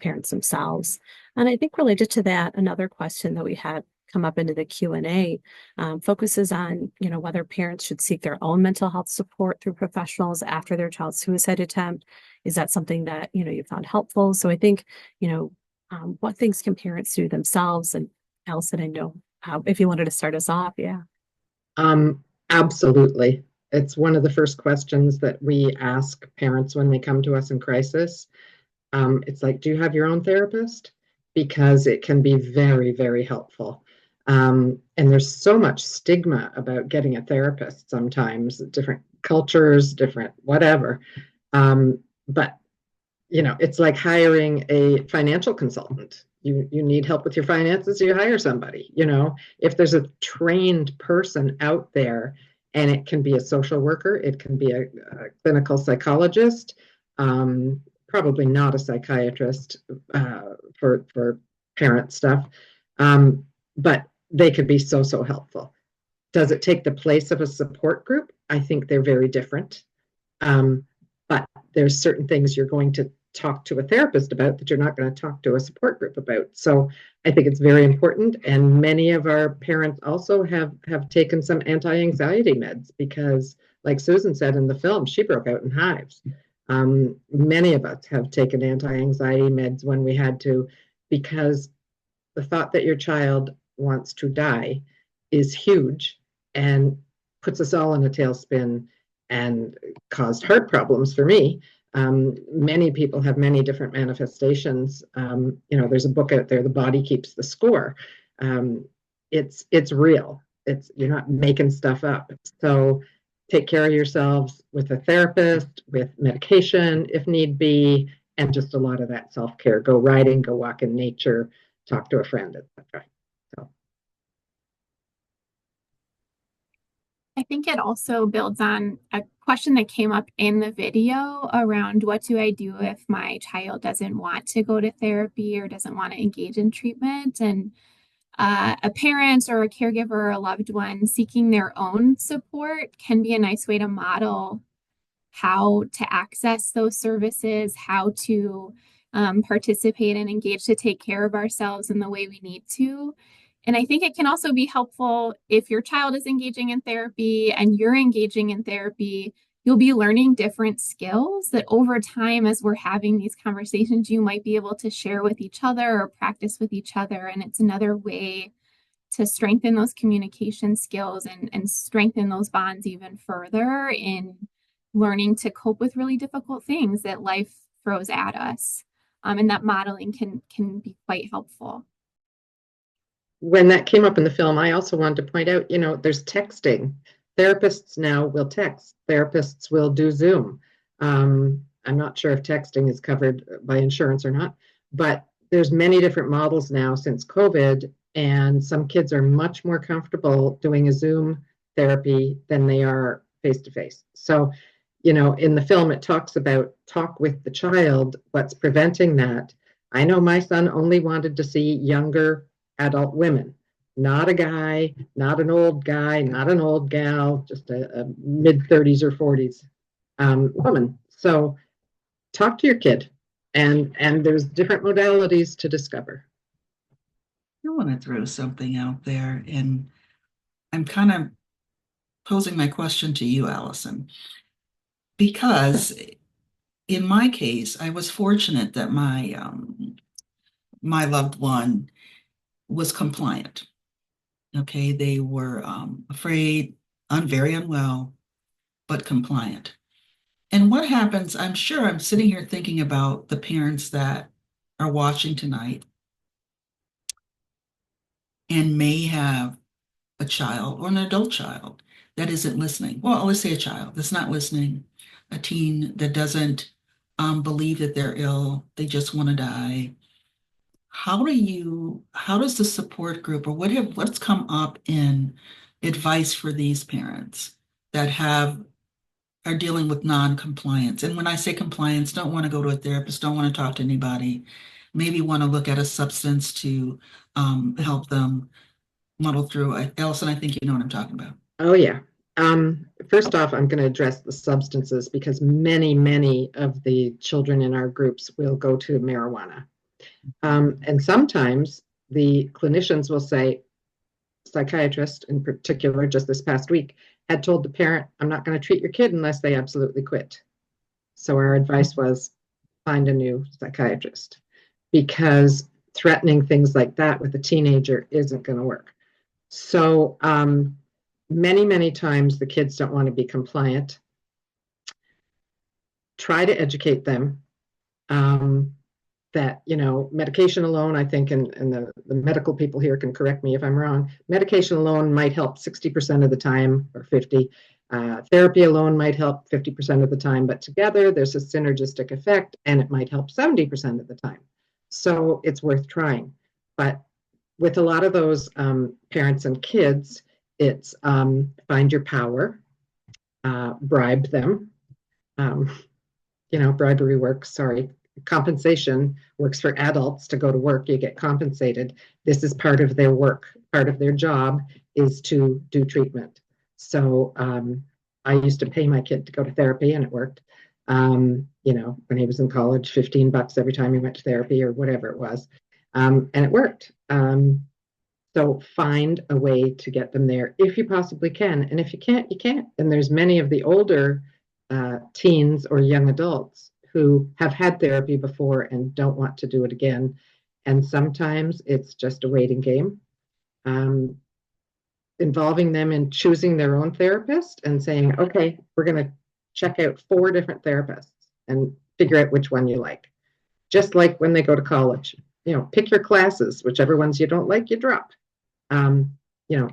parents themselves. And I think related to that, another question that we had come up into the Q&A focuses on, whether parents should seek their own mental health support through professionals after their child's suicide attempt. Is that something that, you found helpful? So I think, what things can parents do themselves? And Allison, I know if you wanted to start us off, yeah. Absolutely. It's one of the first questions that we ask parents when they come to us in crisis. It's like, do you have your own therapist? Because it can be very, very helpful. And there's so much stigma about getting a therapist sometimes, different cultures, different whatever. But it's like hiring a financial consultant. You need help with your finances, you hire somebody. If there's a trained person out there, and it can be a social worker, it can be a clinical psychologist, probably not a psychiatrist for parent stuff, but they could be so helpful. Does it take the place of a support group? I think they're very different. But there's certain things you're going to talk to a therapist about that you're not going to talk to a support group about. So I think it's very important. And many of our parents also have taken some anti-anxiety meds because, like Susan said in the film, she broke out in hives. Many of us have taken anti-anxiety meds when we had to, because the thought that your child wants to die is huge and puts us all in a tailspin and caused heart problems for me. Many people have many different manifestations. There's a book out there, The Body Keeps the Score. It's real. You're not making stuff up. So take care of yourselves with a therapist, with medication if need be, and just a lot of that self-care. Go riding, go walk in nature, talk to a friend, etc. So. I think it also builds on a question that came up in the video around what do I do if my child doesn't want to go to therapy or doesn't want to engage in treatment? And a parent or a caregiver or a loved one seeking their own support can be a nice way to model how to access those services, how to participate and engage to take care of ourselves in the way we need to. And I think it can also be helpful if your child is engaging in therapy and you're engaging in therapy, you'll be learning different skills that over time, as we're having these conversations, you might be able to share with each other or practice with each other. And it's another way to strengthen those communication skills and strengthen those bonds even further in learning to cope with really difficult things that life throws at us. And that modeling can be quite helpful. When that came up in the film, I also wanted to point out, there's texting Therapists now will text. Therapists will do Zoom. I'm not sure if texting is covered by insurance or not, but there's many different models now since COVID, and some kids are much more comfortable doing a Zoom therapy than they are face to face. So, in the film, it talks about talk with the child, what's preventing that. I know my son only wanted to see younger adult women, not a guy, not an old guy, not an old gal, just a mid 30s or 40s woman. So talk to your kid, and there's different modalities to discover. I want to throw something out there, and I'm kind of posing my question to you, Allison, because in my case, I was fortunate that my loved one was compliant. Okay, they were afraid, very unwell, but compliant. And what happens, I'm sure I'm sitting here thinking about the parents that are watching tonight and may have a child or an adult child that isn't listening. Well, let's say a child that's not listening, a teen that doesn't believe that they're ill, they just want to die. How does the support group, or what's come up in advice for these parents that are dealing with non-compliance? And when I say compliance, don't want to go to a therapist, don't want to talk to anybody, maybe want to look at a substance to help them muddle through. Allison, I think you know what I'm talking about. Oh, yeah. First off, I'm going to address the substances because many of the children in our groups will go to marijuana. And sometimes the clinicians will say, psychiatrist in particular, just this past week, had told the parent, I'm not going to treat your kid unless they absolutely quit. So our advice was find a new psychiatrist, because threatening things like that with a teenager isn't going to work. So many times the kids don't want to be compliant. Try to educate them that, medication alone, I think, and the medical people here can correct me if I'm wrong, medication alone might help 60% of the time, or 50. Therapy alone might help 50% of the time, but together there's a synergistic effect, and it might help 70% of the time. So it's worth trying. But with a lot of those parents and kids, it's find your power, bribe them. Bribery works, sorry. Compensation works for adults to go to work. You get compensated. This is part of their work. Part of their job is to do treatment. So I used to pay my kid to go to therapy, and it worked. When he was in college, $15 every time he went to therapy or whatever it was. And it worked. So find a way to get them there if you possibly can. And if you can't, you can't. And there's many of the older teens or young adults who have had therapy before and don't want to do it again. And sometimes it's just a waiting game. Involving them in choosing their own therapist and saying, okay, we're going to check out 4 different therapists and figure out which one you like. Just like when they go to college, pick your classes, whichever ones you don't like, you drop.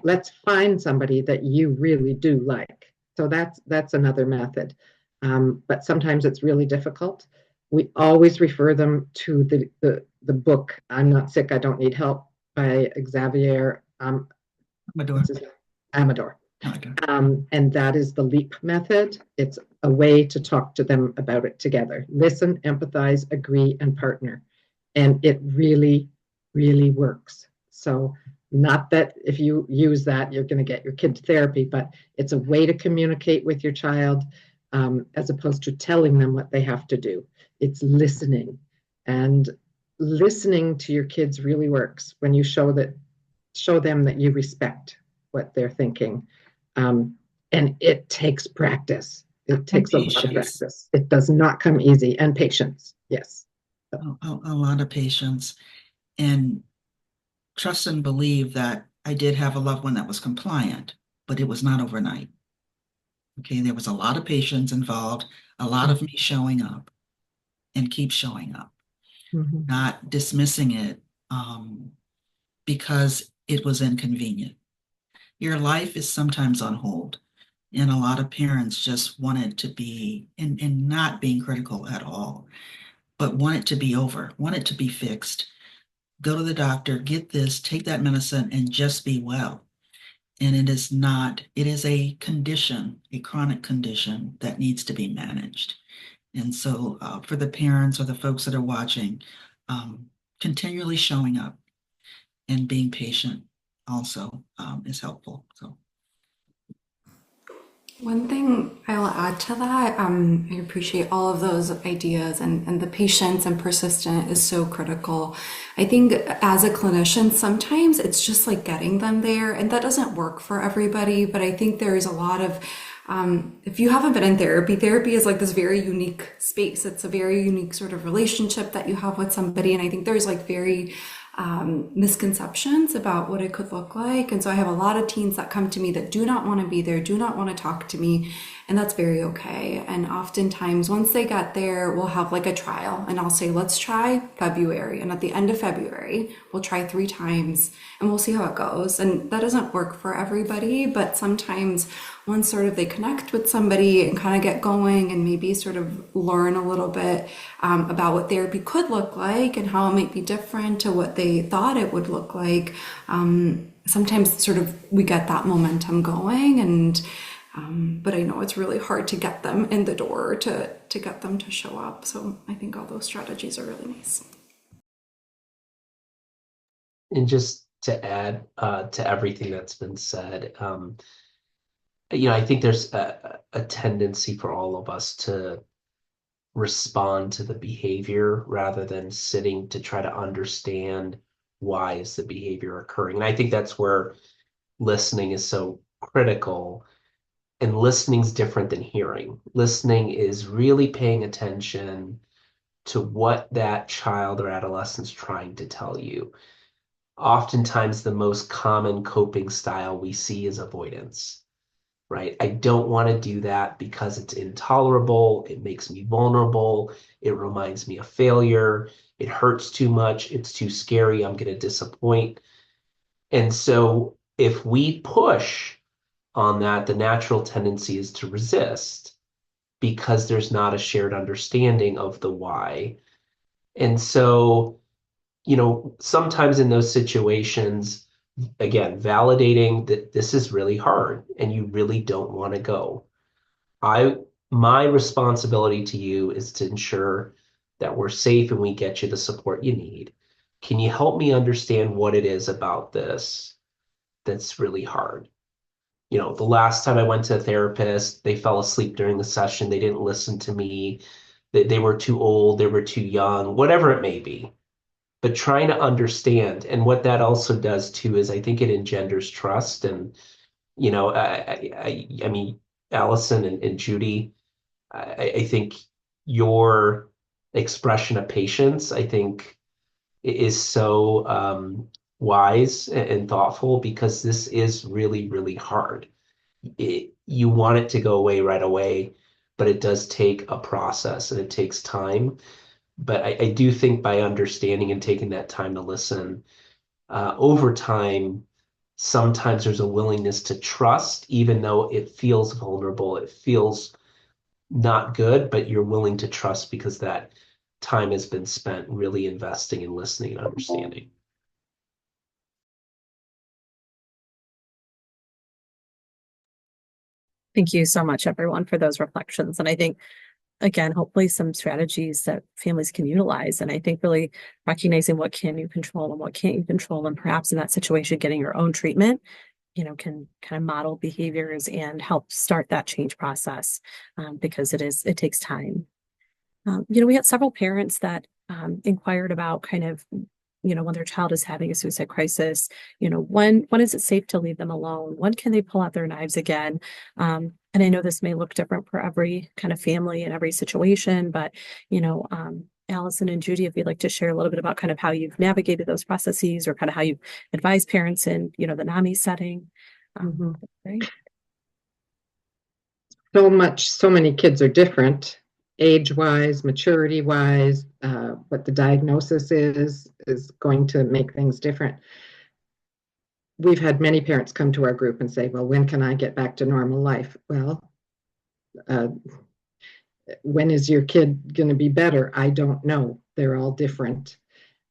Let's find somebody that you really do like. So that's another method. But sometimes it's really difficult. We always refer them to the book, I'm Not Sick, I Don't Need Help by Xavier Amador. And that is the LEAP method. It's a way to talk to them about it together. Listen, empathize, agree, and partner. And it really, really works. So not that if you use that, you're going to get your kid to therapy, but it's a way to communicate with your child as opposed to telling them what they have to do. It's listening. And listening to your kids really works when you show them that you respect what they're thinking. And it takes practice. It takes a lot of practice. It does not come easy. And patience, yes. A lot of patience. And trust and believe that I did have a loved one that was compliant, but it was not overnight. Okay, there was a lot of patience involved, a lot of me showing up and keep showing up, not dismissing it because it was inconvenient. Your life is sometimes on hold. And a lot of parents just want it to be, and not being critical at all, but want it to be over, want it to be fixed. Go to the doctor, get this, take that medicine, and just be well. And it is not, it is a condition, a chronic condition that needs to be managed. And so for the parents or the folks that are watching, continually showing up and being patient also is helpful. So. One thing I'll add to that, I appreciate all of those ideas, and the patience and persistent is so critical. I think as a clinician, sometimes it's just like getting them there, and that doesn't work for everybody, but I think there's a lot of, if you haven't been in therapy, therapy is like this very unique space. It's a very unique sort of relationship that you have with somebody, and I think there's like very misconceptions about what it could look like. And so I have a lot of teens that come to me that do not want to be there, do not want to talk to me, and that's very okay. And oftentimes once they get there, we'll have like a trial, and I'll say, let's try February. And at the end of February, we'll try 3 times and we'll see how it goes. And that doesn't work for everybody, but sometimes once sort of they connect with somebody and kind of get going and maybe sort of learn a little bit about what therapy could look like and how it might be different to what they thought it would look like, sometimes sort of we get that momentum going. And but I know it's really hard to get them in the door, to get them to show up. So I think all those strategies are really nice. And just to add to everything that's been said, I think there's a tendency for all of us to respond to the behavior rather than sitting to try to understand why is the behavior occurring. And I think that's where listening is so critical. And listening's different than hearing. Listening is really paying attention to what that child or adolescent's trying to tell you. Oftentimes, the most common coping style we see is avoidance, right? I don't want to do that because it's intolerable. It makes me vulnerable. It reminds me of failure. It hurts too much. It's too scary. I'm going to disappoint. And so if we push on that, the natural tendency is to resist because there's not a shared understanding of the why. And so, sometimes in those situations, again, validating that this is really hard and you really don't want to go. My responsibility to you is to ensure that we're safe and we get you the support you need. Can you help me understand what it is about this that's really hard? The last time I went to a therapist, they fell asleep during the session. They didn't listen to me. They were too old. They were too young, whatever it may be. But trying to understand. And what that also does too is I think it engenders trust. And, I mean, Allison and Judy, I think your expression of patience, I think, is so wise and thoughtful because this is really, really hard. You want it to go away right away, but it does take a process and it takes time. But I do think by understanding and taking that time to listen, over time, sometimes there's a willingness to trust, even though it feels vulnerable, it feels not good, but you're willing to trust because that time has been spent really investing in listening and understanding. Thank you so much, everyone, for those reflections. And I think, again, hopefully some strategies that families can utilize. And I think really recognizing what can you control and what can't you control. And perhaps in that situation, getting your own treatment, can kind of model behaviors and help start that change process because it takes time. We had several parents that inquired about kind of, when their child is having a suicide crisis, when is it safe to leave them alone? When can they pull out their knives again? And I know this may look different for every kind of family and every situation, but, Allison and Judy, if you'd like to share a little bit about kind of how you've navigated those processes or kind of how you advise parents in, the NAMI setting. Great. So many kids are different, age-wise, maturity-wise, what the diagnosis is going to make things different. we've had many parents come to our group and say, well, when can I get back to normal life? Well, uh, when is your kid going to be better? I don't know. They're all different.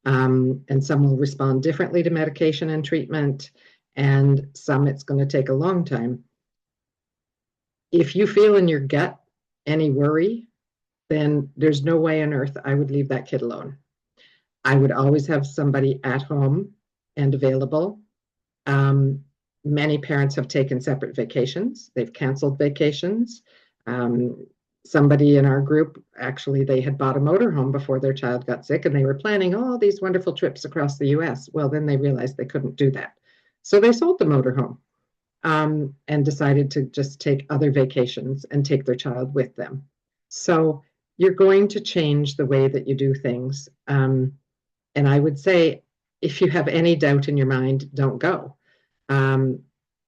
And some will respond differently to medication and treatment, and some it's going to take a long time. If you feel in your gut any worry, then there's no way on earth I would leave that kid alone. I would always have somebody at home and available. Many parents have taken separate vacations. They've canceled vacations. Somebody in our group, actually, they had bought a motorhome before their child got sick, and they were planning all these wonderful trips across the US. Well, then they realized they couldn't do that. So they sold the motorhome and decided to just take other vacations and take their child with them. So you're going to change the way that you do things. And I would say, if you have any doubt in your mind, don't go.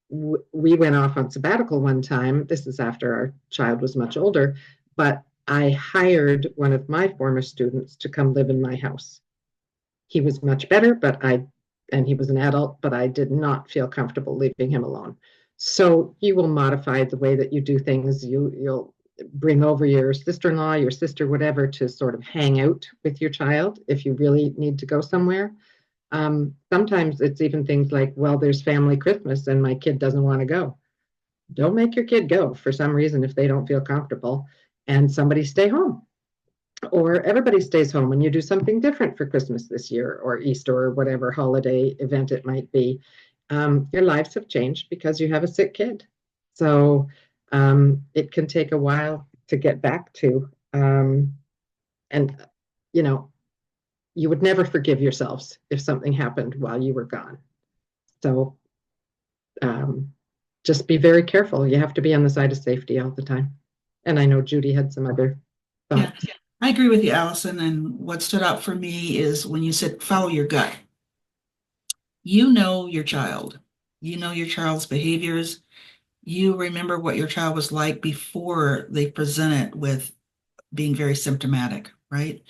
We went off on sabbatical one time. This is after our child was much older, but I hired one of my former students to come live in my house. He was much better, and he was an adult, but I did not feel comfortable leaving him alone. So you will modify the way that you do things. You'll bring over your sister-in-law, your sister, whatever, to sort of hang out with your child if you really need to go somewhere. Sometimes it's even things like, well, there's family Christmas and my kid doesn't want to go. Don't make your kid go for some reason if they don't feel comfortable, and somebody stay home. Or everybody stays home and you do something different for Christmas this year, or Easter, or whatever holiday event it might be. Your lives have changed because you have a sick kid. So it can take a while to get back to. And, you know, you would never forgive yourselves if something happened while you were gone. So just be very careful. You have to be on the side of safety all the time. And I know Judy had some other thoughts. Yeah, I agree with you, Allison. And what stood out for me is when you said follow your gut. You know your child. You know your child's behaviors. You remember what your child was like before they presented with being very symptomatic, right?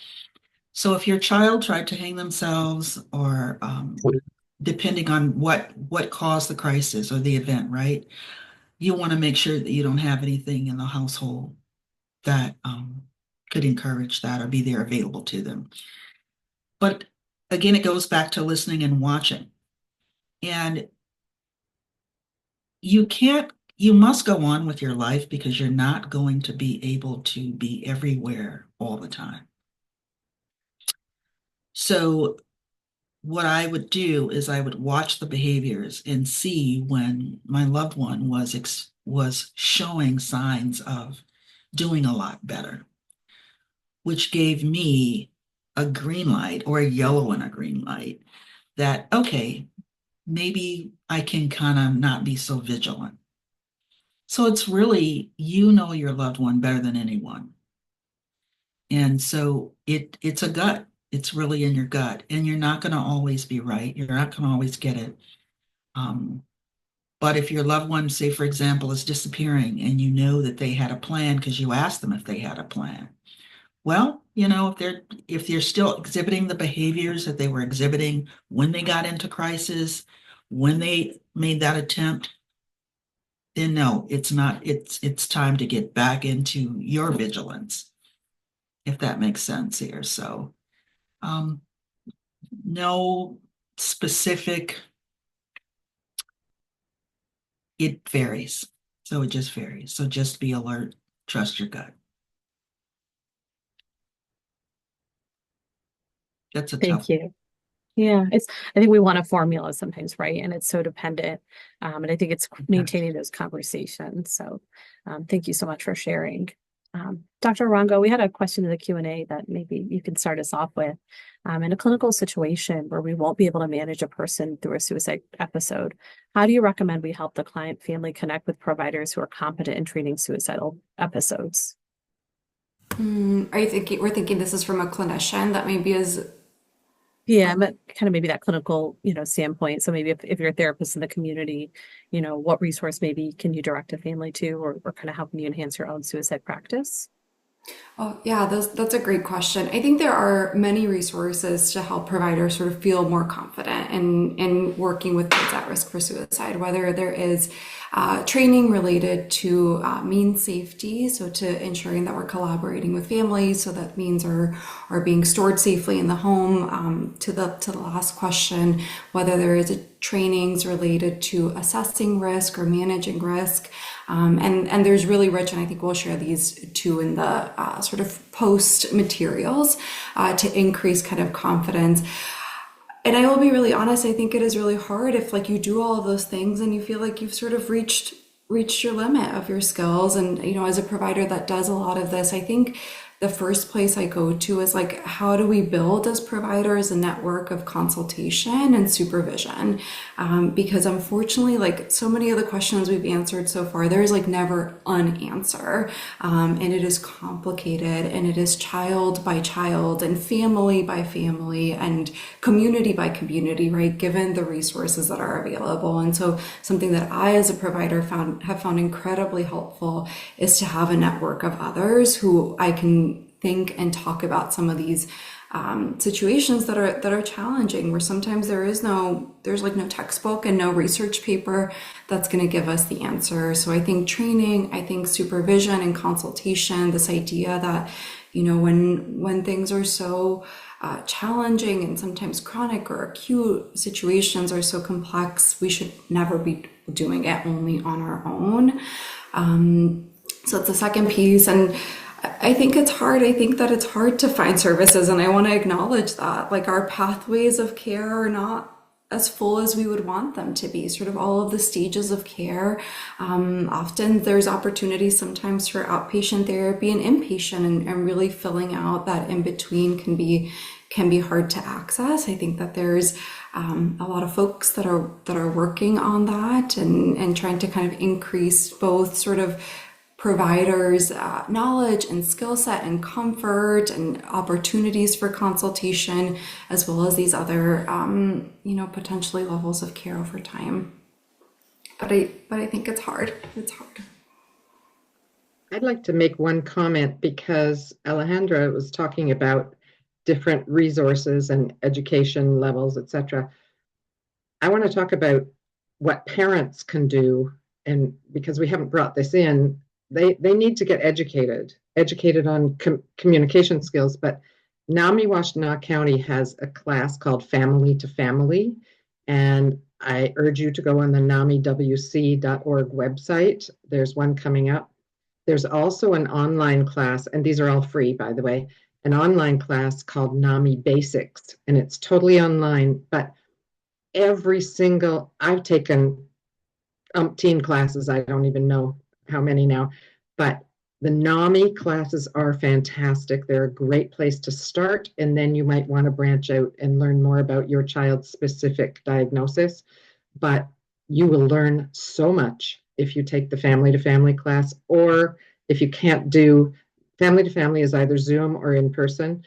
So if your child tried to hang themselves, or depending on what caused the crisis or the event, right? You want to make sure that you don't have anything in the household that could encourage that or be there available to them. But again, it goes back to listening and watching. And you must go on with your life because you're not going to be able to be everywhere all the time. So what I would do is I would watch the behaviors and see when my loved one was showing signs of doing a lot better, which gave me a green light, or a yellow and a green light, that, okay, maybe I can kind of not be so vigilant. So it's really, you know your loved one better than anyone. And so it's a gut. It's really in your gut, and you're not going to always be right. You're not going to always get it. But if your loved one, say, for example, is disappearing and you know that they had a plan because you asked them if they had a plan. Well, you know, if they're still exhibiting the behaviors that they were exhibiting when they got into crisis, when they made that attempt, then no, it's not. It's time to get back into your vigilance, if that makes sense here. So no specific, it varies. So it just varies. So just be alert, trust your gut. That's a tough. Thank you. Yeah, I think we want a formula sometimes, right? And it's so dependent. And I think it's maintaining those conversations. So thank you so much for sharing. Dr. Rongo, we had a question in the Q&A that maybe you can start us off with. In a clinical situation where we won't be able to manage a person through a suicide episode, how do you recommend we help the client family connect with providers who are competent in treating suicidal episodes? Are you thinking, we're thinking this is from a clinician that maybe is... Yeah, but kind of maybe that clinical, standpoint. So maybe if you're a therapist in the community, what resource maybe can you direct a family to, or kind of how can you enhance your own suicide practice? Oh, yeah, that's a great question. I think there are many resources to help providers sort of feel more confident in working with kids at risk for suicide, whether there is training related to mean safety, so to ensuring that we're collaborating with families so that means are being stored safely in the home. To the last question, whether there is trainings related to assessing risk or managing risk. And there's really rich, and I think we'll share these two in the sort of post materials to increase kind of confidence. And I will be really honest, I think it is really hard if like you do all of those things and you feel like you've sort of reached your limit of your skills. And, you know, as a provider that does a lot of this, I think the first place I go to is like, how do we build as providers a network of consultation and supervision? Because unfortunately, like so many of the questions we've answered so far, there's like never an answer. And it is complicated and it is child by child and family by family and community by community, right? Given the resources that are available. And so something that I as a provider have found incredibly helpful is to have a network of others who I can think and talk about some of these situations that are challenging, where sometimes there's like no textbook and no research paper that's going to give us the answer. So I think training, I think supervision and consultation, this idea that, you know, when things are so challenging and sometimes chronic or acute situations are so complex, we should never be doing it only on our own. So it's the second piece. And I think it's hard. I think that it's hard to find services, and I want to acknowledge that. Like our pathways of care are not as full as we would want them to be, sort of all of the stages of care. Often there's opportunities sometimes for outpatient therapy and inpatient, and really filling out that in between can be hard to access. I think that there's a lot of folks that are working on that and trying to kind of increase both sort of providers' knowledge and skill set and comfort and opportunities for consultation, as well as these other, potentially levels of care over time. But I think it's hard. It's hard. I'd like to make one comment because Alejandra was talking about different resources and education levels, etc. I want to talk about what parents can do, and because we haven't brought this in, they need to get educated on communication skills. But Washtenaw County has a class called Family to Family, and I urge you to go on the NAMIWC.org website. There's one coming up. There's also an online class, and these are all free, by the way, an online class called NAMI Basics, and it's totally online. But I've taken umpteen classes, I don't even know how many now, but the NAMI classes are fantastic. They're a great place to start, and then you might want to branch out and learn more about your child's specific diagnosis. But you will learn so much if you take the family to family class, or if you can't do family to family is either Zoom or in person.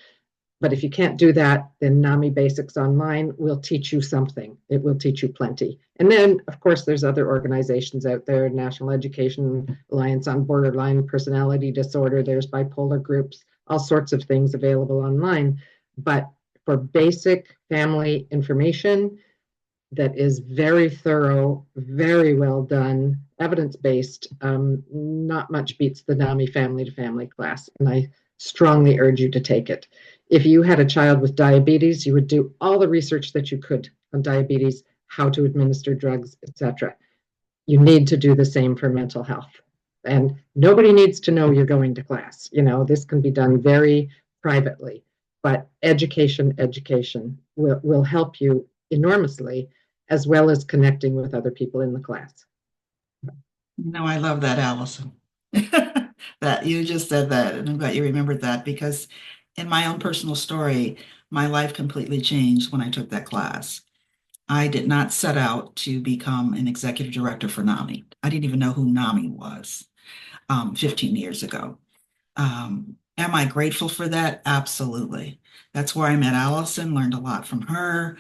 But if you can't do that, then NAMI Basics Online will teach you something. It will teach you plenty. And then, of course, there's other organizations out there, National Education Alliance on Borderline Personality Disorder, there's bipolar groups, all sorts of things available online. But for basic family information that is very thorough, very well done, evidence-based, not much beats the NAMI Family to Family class. And I strongly urge you to take it. If you had a child with diabetes, you would do all the research that you could on diabetes, how to administer drugs, etc. You need to do the same for mental health. And nobody needs to know you're going to class. You know, this can be done very privately, but education will help you enormously, as well as connecting with other people in the class. You know, I love that, Allison. That you just said that, and I'm glad you remembered that, because in my own personal story, my life completely changed when I took that class. I did not set out to become an executive director for NAMI. I didn't even know who NAMI was 15 years ago. Am I grateful for that? Absolutely. That's where I met Allison, learned a lot from her.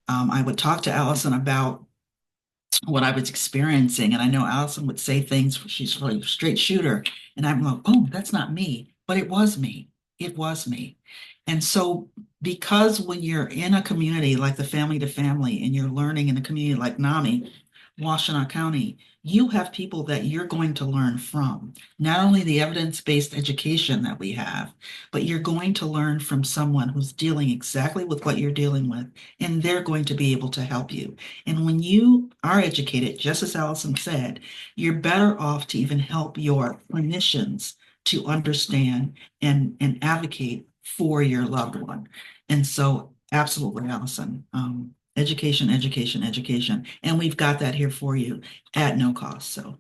I would talk to Allison about what I was experiencing. And I know Allison would say things, she's really a straight shooter. And I'm like, oh, that's not me. but it was me. It was me. And so, because when you're in a community like the Family to Family and you're learning in a community like NAMI, Washtenaw County, you have people that you're going to learn from. Not only the evidence-based education that we have, but you're going to learn from someone who's dealing exactly with what you're dealing with, and they're going to be able to help you. And when you are educated, just as Allison said, you're better off to even help your clinicians to understand and advocate for your loved one. And so, absolutely, Allison. Education, education, education. And we've got that here for you at no cost. So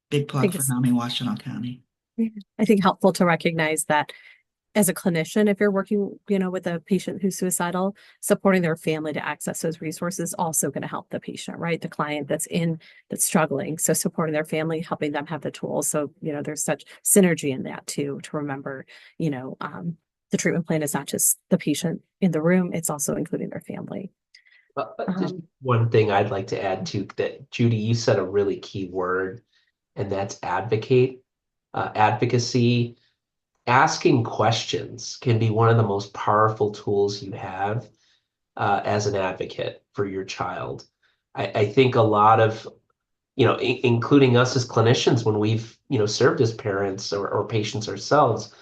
big I plug think for it's, NAMI Washtenaw County. I think helpful to recognize that as a clinician, if you're working, with a patient who's suicidal, supporting their family to access those resources is also going to help the patient, right? The client that's struggling. So supporting their family, helping them have the tools. So, there's such synergy in that too, to remember, the treatment plan is not just the patient in the room, it's also including their family. Just one thing I'd like to add to that, Judy, you said a really key word, and that's advocate. Advocacy. Asking questions can be one of the most powerful tools you have as an advocate for your child. I think a lot of, including us as clinicians, when we've, served as parents or patients ourselves,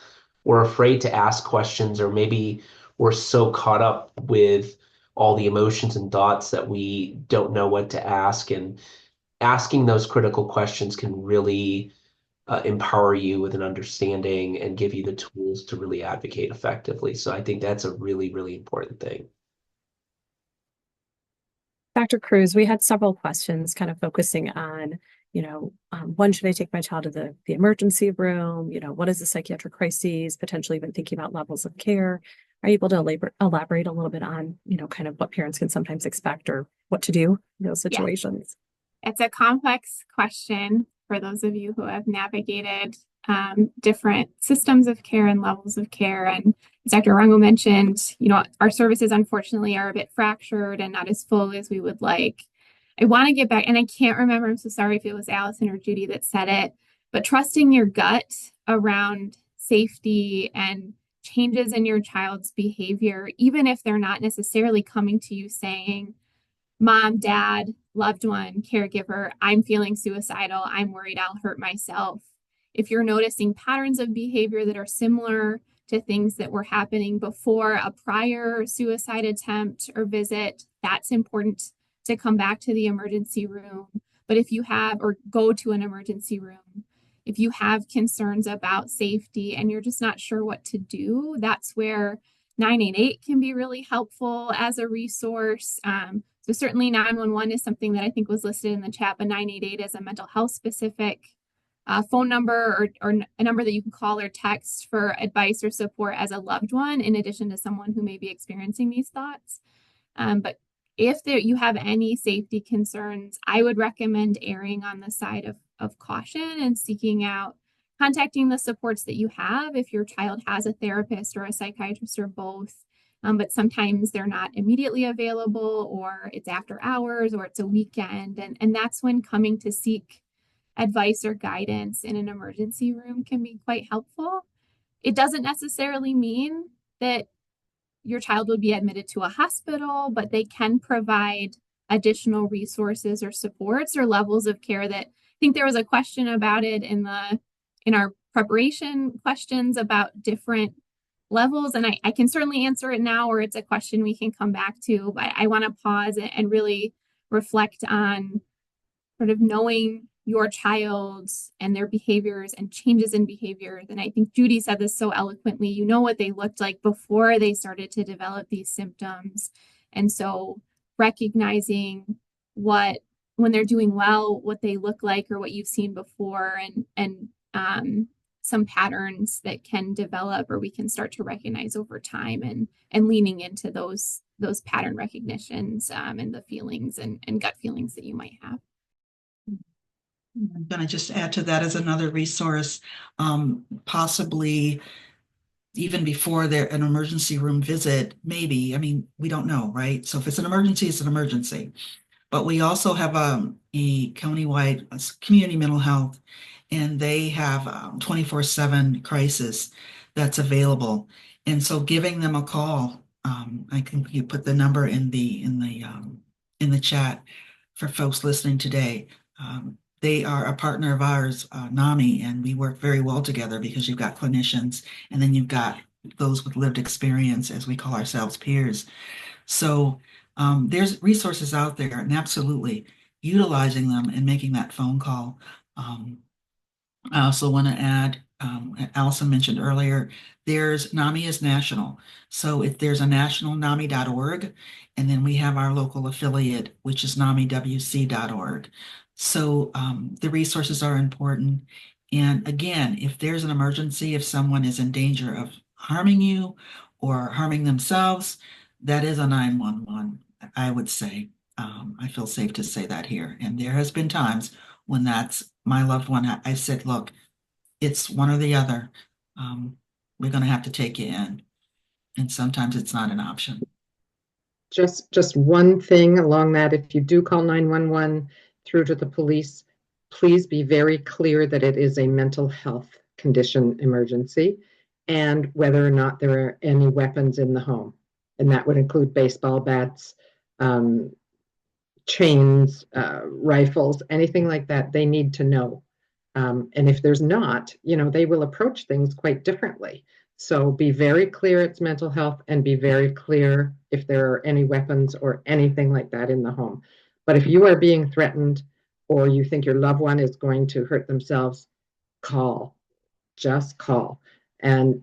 we're afraid to ask questions, or maybe we're so caught up with all the emotions and thoughts that we don't know what to ask. And asking those critical questions can really empower you with an understanding and give you the tools to really advocate effectively. So I think that's a really, really important thing. Dr. Cruz, we had several questions kind of focusing on, when should I take my child to the emergency room? What is the psychiatric crises? Potentially even thinking about levels of care. Are you able to elaborate a little bit on, kind of what parents can sometimes expect or what to do in those situations? Yeah. It's a complex question for those of you who have navigated different systems of care and levels of care. And as Dr. Rango mentioned, our services unfortunately are a bit fractured and not as full as we would like. I want to get back, and I can't remember, I'm so sorry if it was Allison or Judy that said it, but trusting your gut around safety and changes in your child's behavior, even if they're not necessarily coming to you saying, Mom, Dad, loved one, caregiver, I'm feeling suicidal, I'm worried I'll hurt myself. If you're noticing patterns of behavior that are similar to things that were happening before a prior suicide attempt or visit, that's important to come back to the emergency room. But if you have, or go to an emergency room, if you have concerns about safety and you're just not sure what to do, that's where 988 can be really helpful as a resource. So certainly 911 is something that I think was listed in the chat, but 988 is a mental health specific phone number or a number that you can call or text for advice or support as a loved one, in addition to someone who may be experiencing these thoughts. But if you have any safety concerns, I would recommend erring on the side of caution and contacting the supports that you have if your child has a therapist or a psychiatrist or both. But sometimes they're not immediately available, or it's after hours, or it's a weekend. And that's when coming to seek advice or guidance in an emergency room can be quite helpful. It doesn't necessarily mean that your child would be admitted to a hospital, but they can provide additional resources or supports or levels of care that, I think there was a question about it in our preparation questions about different levels. And I can certainly answer it now, or it's a question we can come back to, but I want to pause and really reflect on sort of knowing your child and their behaviors and changes in behavior. And I think Judy said this so eloquently, you know what they looked like before they started to develop these symptoms. And so recognizing when they're doing well, what they look like or what you've seen before, and some patterns that can develop or we can start to recognize over time, and leaning into those pattern recognitions and the feelings and gut feelings that you might have. I'm going to just add to that as another resource, possibly even before an emergency room visit, maybe. I mean, we don't know, right? So if it's an emergency, it's an emergency. But we also have a countywide community mental health. and they have 24/7 crisis that's available. And so giving them a call, I can you put the number in the chat for folks listening today. They are a partner of ours, NAMI, and we work very well together because you've got clinicians and then you've got those with lived experience, as we call ourselves, peers. So there's resources out there, and absolutely utilizing them and making that phone call. I also want to add, Allison mentioned earlier, there's NAMI is national. So if there's a national NAMI.org, and then we have our local affiliate, which is NAMIWC.org. So the resources are important. And again, if there's an emergency, if someone is in danger of harming you or harming themselves, that is a 911, I would say. I feel safe to say that here. And there has been times when that's my loved one, I said, look, it's one or the other. We're going to have to take you in. And sometimes it's not an option. Just one thing along that, if you do call 911 through to the police, please be very clear that it is a mental health condition emergency and whether or not there are any weapons in the home. And that would include baseball bats, chains, rifles, anything like that. They need to know. And if there's not, they will approach things quite differently. So be very clear it's mental health and be very clear if there are any weapons or anything like that in the home. But if you are being threatened or you think your loved one is going to hurt themselves, call. Just call. And,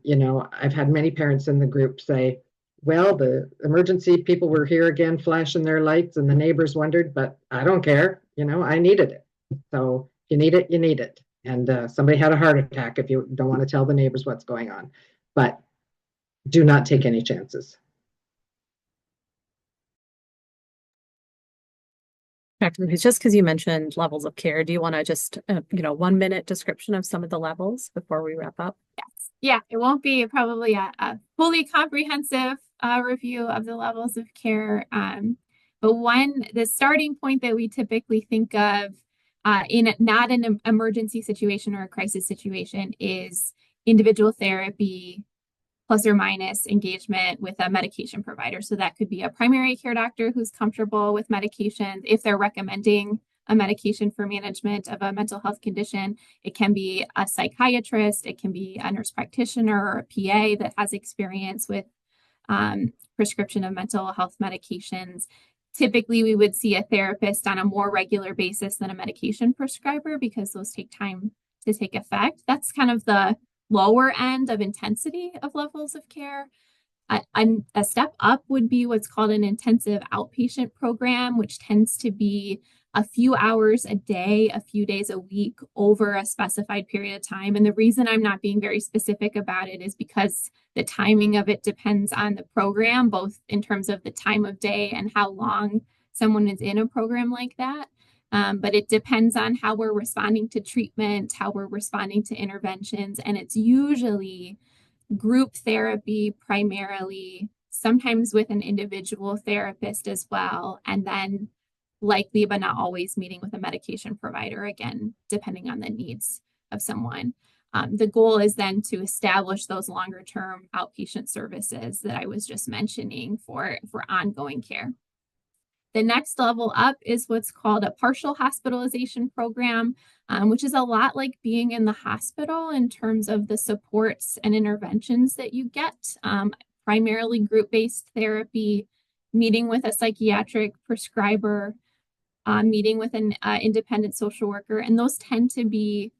I've had many parents in the group say, well, the emergency people were here again flashing their lights and the neighbors wondered, but I don't care. I needed it. So you need it, you need it. And somebody had a heart attack if you don't want to tell the neighbors what's going on. But do not take any chances. Dr. Lucas, just because you mentioned levels of care, do you want to just, 1 minute description of some of the levels before we wrap up? Yes. Yeah, it won't be probably a fully comprehensive review of the levels of care. But the starting point that we typically think of not an emergency situation or a crisis situation is individual therapy plus or minus engagement with a medication provider. So that could be a primary care doctor who's comfortable with medications. If they're recommending a medication for management of a mental health condition, it can be a psychiatrist, it can be a nurse practitioner or a PA that has experience with prescription of mental health medications. Typically, we would see a therapist on a more regular basis than a medication prescriber because those take time to take effect. That's kind of the lower end of intensity of levels of care. A step up would be what's called an intensive outpatient program, which tends to be a few hours a day, a few days a week over a specified period of time. And the reason I'm not being very specific about it is because the timing of it depends on the program, both in terms of the time of day and how long someone is in a program like that. But it depends on how we're responding to treatment, how we're responding to interventions, and it's usually group therapy primarily, sometimes with an individual therapist as well, and then likely but not always meeting with a medication provider, again, depending on the needs of someone. The goal is then to establish those longer term outpatient services that I was just mentioning for ongoing care. The next level up is what's called a partial hospitalization program, which is a lot like being in the hospital in terms of the supports and interventions that you get, primarily group-based therapy, meeting with a psychiatric prescriber, meeting with an independent social worker, and those tend to be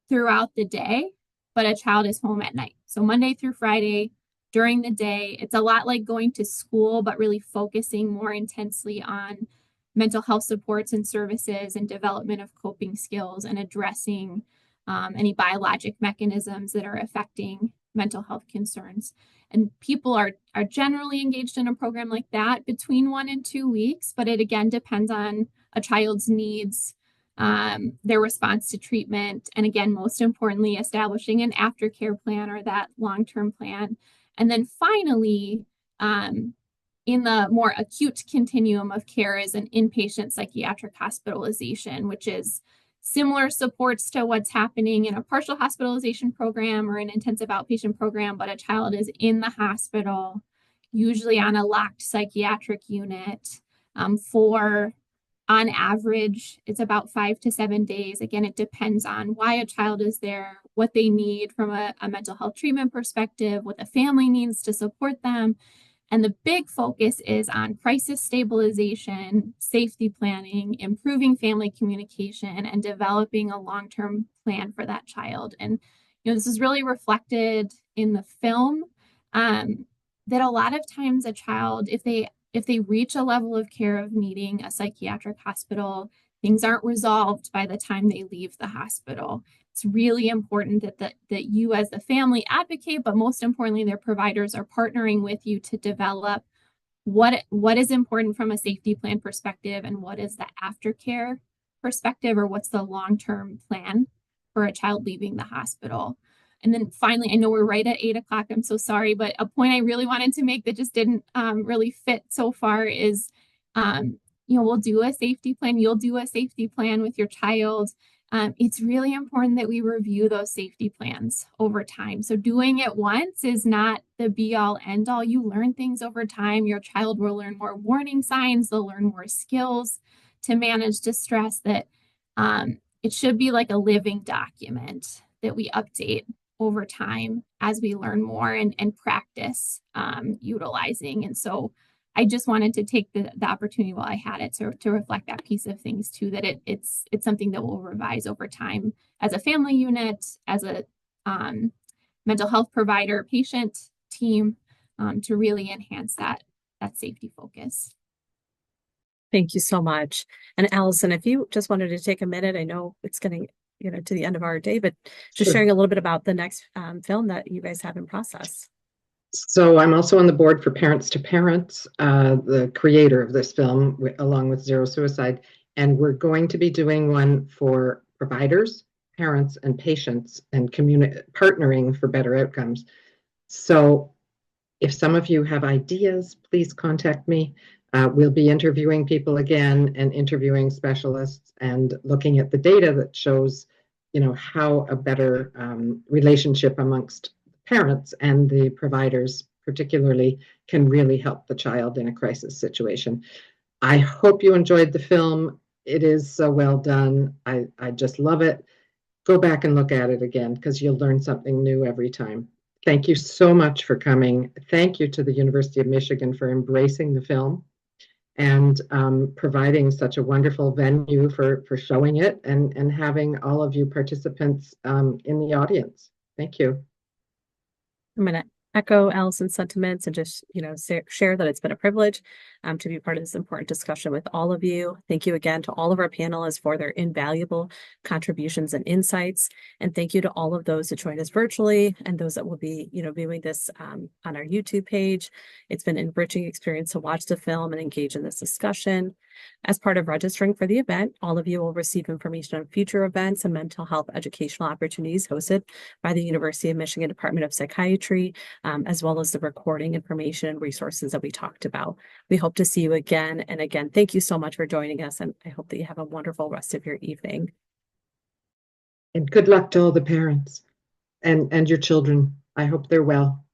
throughout the day, but a child is home at night. So Monday through Friday, during the day, it's a lot like going to school, but really focusing more intensely on mental health supports and services and development of coping skills and addressing any biologic mechanisms that are affecting mental health concerns. And people are generally engaged in a program like that between 1 and 2 weeks, but it again depends on a child's needs, their response to treatment, and again, most importantly, establishing an aftercare plan or that long-term plan. And then finally, in the more acute continuum of care is an inpatient psychiatric hospitalization, which is similar supports to what's happening in a partial hospitalization program or an intensive outpatient program, but a child is in the hospital, usually on a locked psychiatric unit, for, on average, it's about 5 to 7 days. Again, it depends on why a child is there, what they need from a mental health treatment perspective, what the family needs to support them. And the big focus is on crisis stabilization, safety planning, improving family communication, and developing a long-term plan for that child. And this is really reflected in the film, that a lot of times a child, if they reach a level of care of needing a psychiatric hospital, things aren't resolved by the time they leave the hospital. It's really important that you as the family advocate, but most importantly, their providers are partnering with you to develop what is important from a safety plan perspective and what is the aftercare perspective, or what's the long-term plan for a child leaving the hospital. And then finally, I know we're right at 8 o'clock. I'm so sorry, but a point I really wanted to make that just didn't really fit so far is, we'll do a safety plan. You'll do a safety plan with your child. It's really important that we review those safety plans over time. So doing it once is not the be all end all. You learn things over time. Your child will learn more warning signs. They'll learn more skills to manage distress. That it should be like a living document that we update over time as we learn more and practice utilizing. And so I just wanted to take the opportunity while I had it to reflect that piece of things too, that it's something that we'll revise over time as a family unit, as a mental health provider, patient team, to really enhance that safety focus. Thank you so much. And Allison, if you just wanted to take a minute, I know it's getting to the end of our day, but just Sure. sharing a little bit about the next film that you guys have in process. So I'm also on the board for Parents to Parents, the creator of this film, along with Zero Suicide. And we're going to be doing one for providers, parents, and patients, and partnering for better outcomes. So if some of you have ideas, please contact me. We'll be interviewing people again and interviewing specialists and looking at the data that shows, how a better relationship amongst parents and the providers particularly can really help the child in a crisis situation. I hope you enjoyed the film. It is so well done. I just love it. Go back and look at it again because you'll learn something new every time. Thank you so much for coming. Thank you to the University of Michigan for embracing the film and providing such a wonderful venue for showing it and having all of you participants in the audience. Thank you. I'm going to echo Allison's sentiments and just, share that it's been a privilege to be part of this important discussion with all of you. Thank you again to all of our panelists for their invaluable contributions and insights. And thank you to all of those that joined us virtually and those that will be, viewing this on our YouTube page. It's been an enriching experience to watch the film and engage in this discussion. As part of registering for the event, all of you will receive information on future events and mental health educational opportunities hosted by the University of Michigan Department of Psychiatry, as well as the recording information and resources that we talked about. We hope to see you again. And again, thank you so much for joining us. And I hope that you have a wonderful rest of your evening. And good luck to all the parents and your children. I hope they're well.